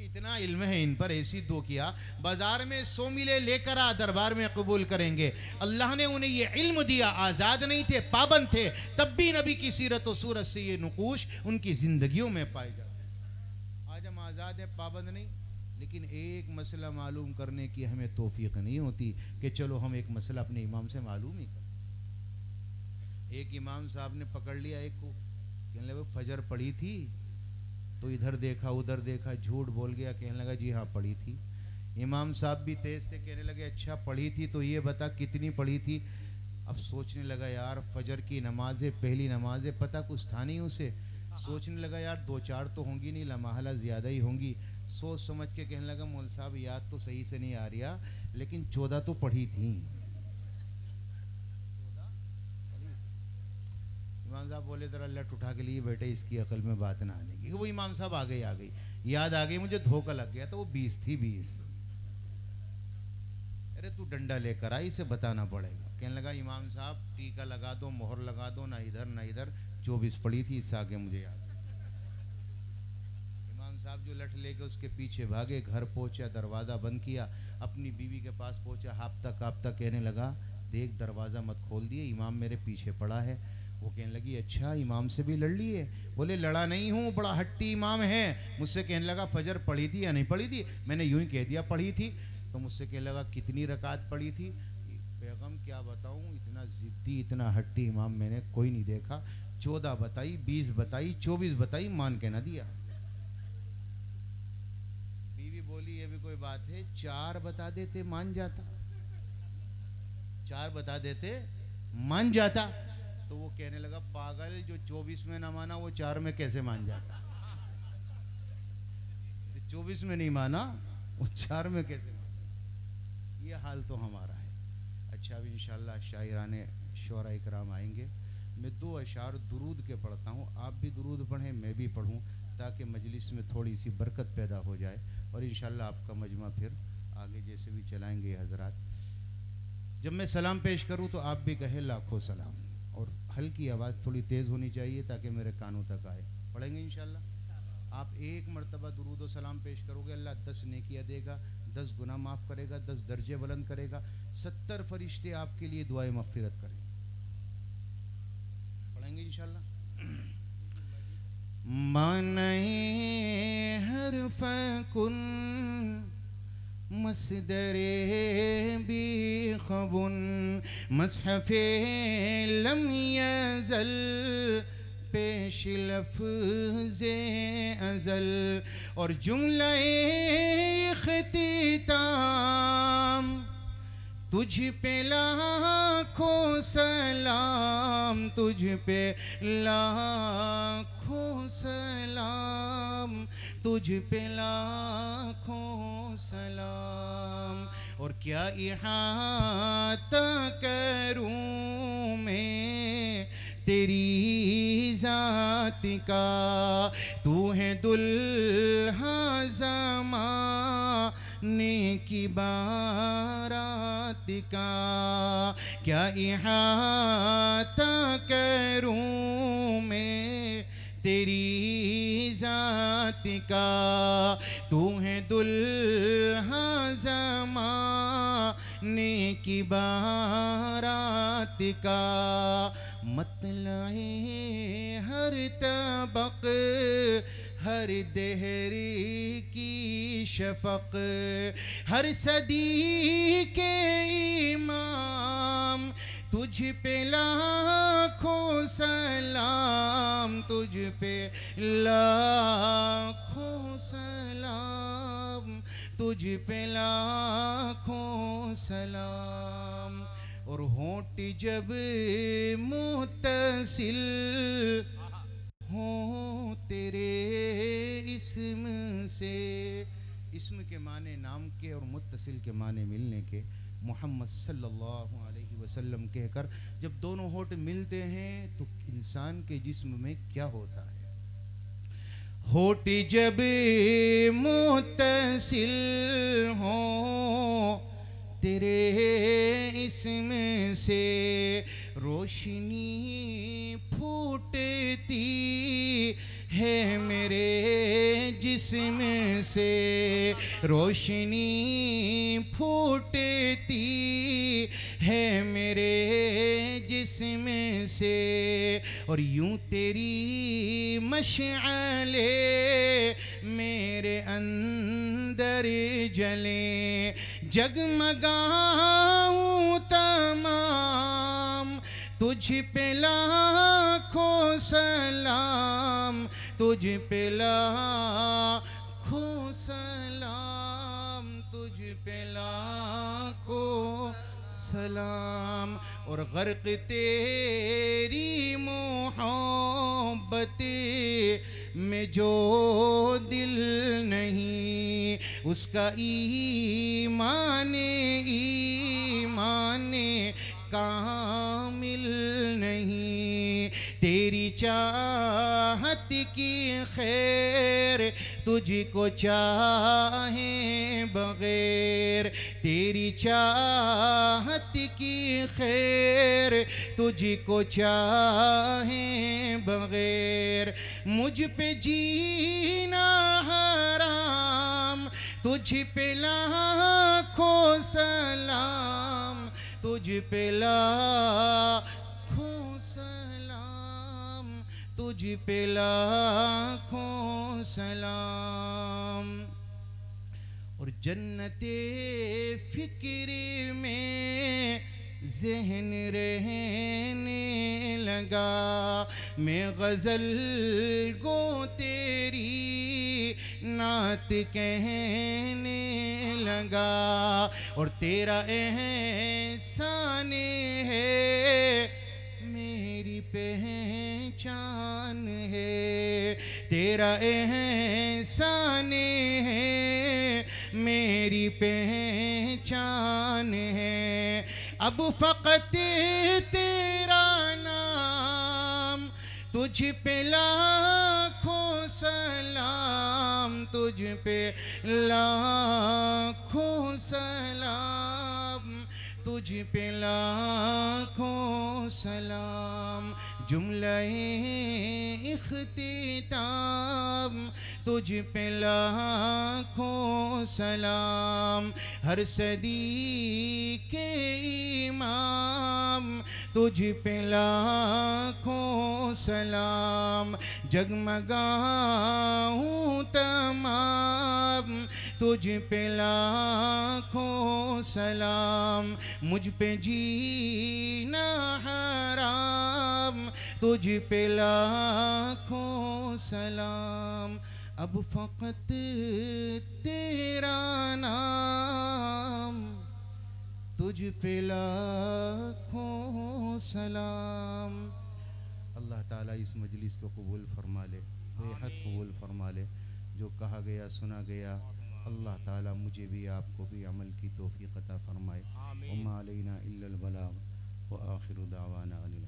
इतना इल्म है इन पर, ऐसी दो किया बाजार में 100 मिले लेकर आ, दरबार में कबूल करेंगे। अल्लाह ने उन्हें ये इल्म दिया, आज़ाद नहीं थे, पाबंद थे, तब भी नबी की सीरत और सूरत से ये नुकूश उनकी जिंदगियों में पाए जाते। आज हम आज़ाद हैं, पाबंद नहीं, लेकिन एक मसला मालूम करने की हमें तौफीक नहीं होती कि चलो हम एक मसला अपने इमाम से मालूम ही करें। एक इमाम साहब ने पकड़ लिया एक को, कहने लगे फजर पड़ी थी, तो इधर देखा उधर देखा, झूठ बोल गया, कहने लगा जी हाँ पढ़ी थी। इमाम साहब भी तेज थे, कहने लगे अच्छा पढ़ी थी तो ये बता कितनी पढ़ी थी। अब सोचने लगा यार फजर की नमाज़ें, पहली नमाज़ें पता कुछ था नहीं उसे। सोचने लगा यार 2-4 तो होंगी नहीं, लम्हाला ज़्यादा ही होंगी। सोच समझ के कहने लगा मौल साहब याद तो सही से नहीं आ रहा, लेकिन 14 तो पढ़ी थी। इमाम साहब बोले जरा लट उठा के लिए बेटे इसकी अकल में बात ना आने की। वो इमाम साहब आ गई याद आ गई, मुझे धोखा लग गया, तो वो 20 थी 20। अरे तू डंडा लेकर आई, इसे बताना पड़ेगा। कहने लगा इमाम साहब टीका लगा दो, मोहर लगा दो, ना इधर ना इधर, 24 पड़ी थी, इससे आगे मुझे याद। इमाम साहब जो लठ लेके उसके पीछे भागे, घर पहुंचा, दरवाज़ा बंद किया, अपनी बीवी के पास पहुंचा, हाफ्ता काफ्ता कहने लगा देख दरवाज़ा मत खोल दिए, इमाम मेरे पीछे पड़ा है। वो कहने लगी अच्छा इमाम से भी लड़ लिए? बोले लड़ा नहीं हूँ, बड़ा हट्टी इमाम है। मुझसे कहने लगा फजर पढ़ी थी या नहीं पढ़ी थी? मैंने यूं ही कह दिया पढ़ी थी। तो मुझसे कहने लगा कितनी रकात पढ़ी थी? पैगम क्या बताऊँ, इतना जिद्दी इतना हट्टी इमाम मैंने कोई नहीं देखा। 14 बताई, 20 बताई, 24 बताई, मान के ना दिया। बीवी बोली ये भी कोई बात है, 4 बता देते मान जाता, 4 बता देते मान जाता। तो वो कहने लगा पागल, जो 24 में ना माना वो 4 में कैसे मान जाता? 24 में नहीं माना वो 4 में कैसे माना? ये हाल तो हमारा है। अच्छा अब इंशाल्लाह शायराने शोरा इकराम आएंगे। मैं 2 अशार दुरूद के पढ़ता हूँ, आप भी दुरूद पढ़ें, मैं भी पढ़ूँ, ताकि मजलिस में थोड़ी सी बरकत पैदा हो जाए और इंशाल्लाह आपका मजमा फिर आगे जैसे भी चलाएंगे हजरात। जब मैं सलाम पेश करूँ तो आप भी कहें लाखों सलाम, और हल्की आवाज़ थोड़ी तेज़ होनी चाहिए ताकि मेरे कानों तक आए। पढ़ेंगे इंशाल्लाह। आप 1 मरतबा दुरूद व सलाम पेश करोगे, अल्लाह 10 नेकियां देगा, 10 गुनाह माफ़ करेगा, 10 दर्जे बुलंद करेगा, 70 फरिश्ते आपके लिए दुआए मग़फ़िरत करेंगे। पढ़ेंगे इंशाल्लाह। माने हरफ कुन मसदरे भी खबुन मसहफ़े लम यज़ल पेश लफ्ज़े अज़ल और जुमले इख्तिताम तुझ पे लाखों सलाम, तुझ पे लाखों सलाम, तुझ पे लाखों सलाम। और क्या इहाता करूं मैं तेरी जात का, तू है दुल्हा ज़माने की बारात का। क्या इहाता करूं मैं तेरी जात का, तू है दुल्हा ज़माने की बारात का। मतलाए हर तबक हर देहरी की शफक, हर सदी के इमाम तुझ पे लाखों सलाम, तुझ पे लाखों सलाम, तुझ पे लाखों सलाम। और होंठ जब मुत्तसिल हो तेरे इस्म से, इस्म के माने नाम के और मुत्तसिल के माने मिलने के, मोहम्मद सल्लल्लाहु अलैहि वसल्लम कहकर जब दोनों होंठ मिलते हैं तो इंसान के जिस्म में क्या होता है। होंठ जब मुत्तसिल हो तेरे इस्म से, रोशनी फूटती है मेरे जिस्म से, रोशनी फूटती है मेरे जिस्म से। और यूं तेरी मशअले मेरे अंदर जले, जगमगाऊं तमाम तुझ पे लाखों सलाम, तुझ पे लाखों सलाम, तुझ पे लाखों सलाम। और गर्क तेरी मोहब्बत में जो दिल नहीं, उसका ईमान कामिल नहीं। तेरी चाहत की खैर तुझको चाहे बगैर, तेरी चाहत की खैर तुझको चाहे बगैर। मुझ पे जीना हराम, तुझ पे लाखों सलाम, तुझ पे लाखों सलाम, तुझ पे लाखों सलाम। और जन्नते फिक्र में ज़हन रहने लगा, मैं गज़ल गो तेरी नात कहने लगा। और तेरा एहसान है मेरी पहचान है, तेरा एहसान है मेरी पहचान है। अब फ़क़त तेरा नाम, तुझ पे लाखों सलाम, तुझ पे लाखों सलाम, तुझ पे लाखों सलाम। जुमला-ए इख्तिताम तुझ पे लाखों सलाम। हर सदी के इमाम तुझ पे लाखों सलाम। जगमगाऊं तमाम तुझ पे लाखों सलाम। मुझ पे जीना हराम तुझ पे लाखों सलाम। अब फ़क़त तेरा नाम तुझ पे लाखों सलाम। अल्लाह ताला इस मजलिस को कबूल फरमा ले, बेहद कबूल फरमा ले। जो कहा गया सुना गया अल्लाह ताला मुझे भी आपको भी अमल की तौफीक अता फरमाए। वमा अलैना इल्लल बलाग व आखिरु दावाना अनिल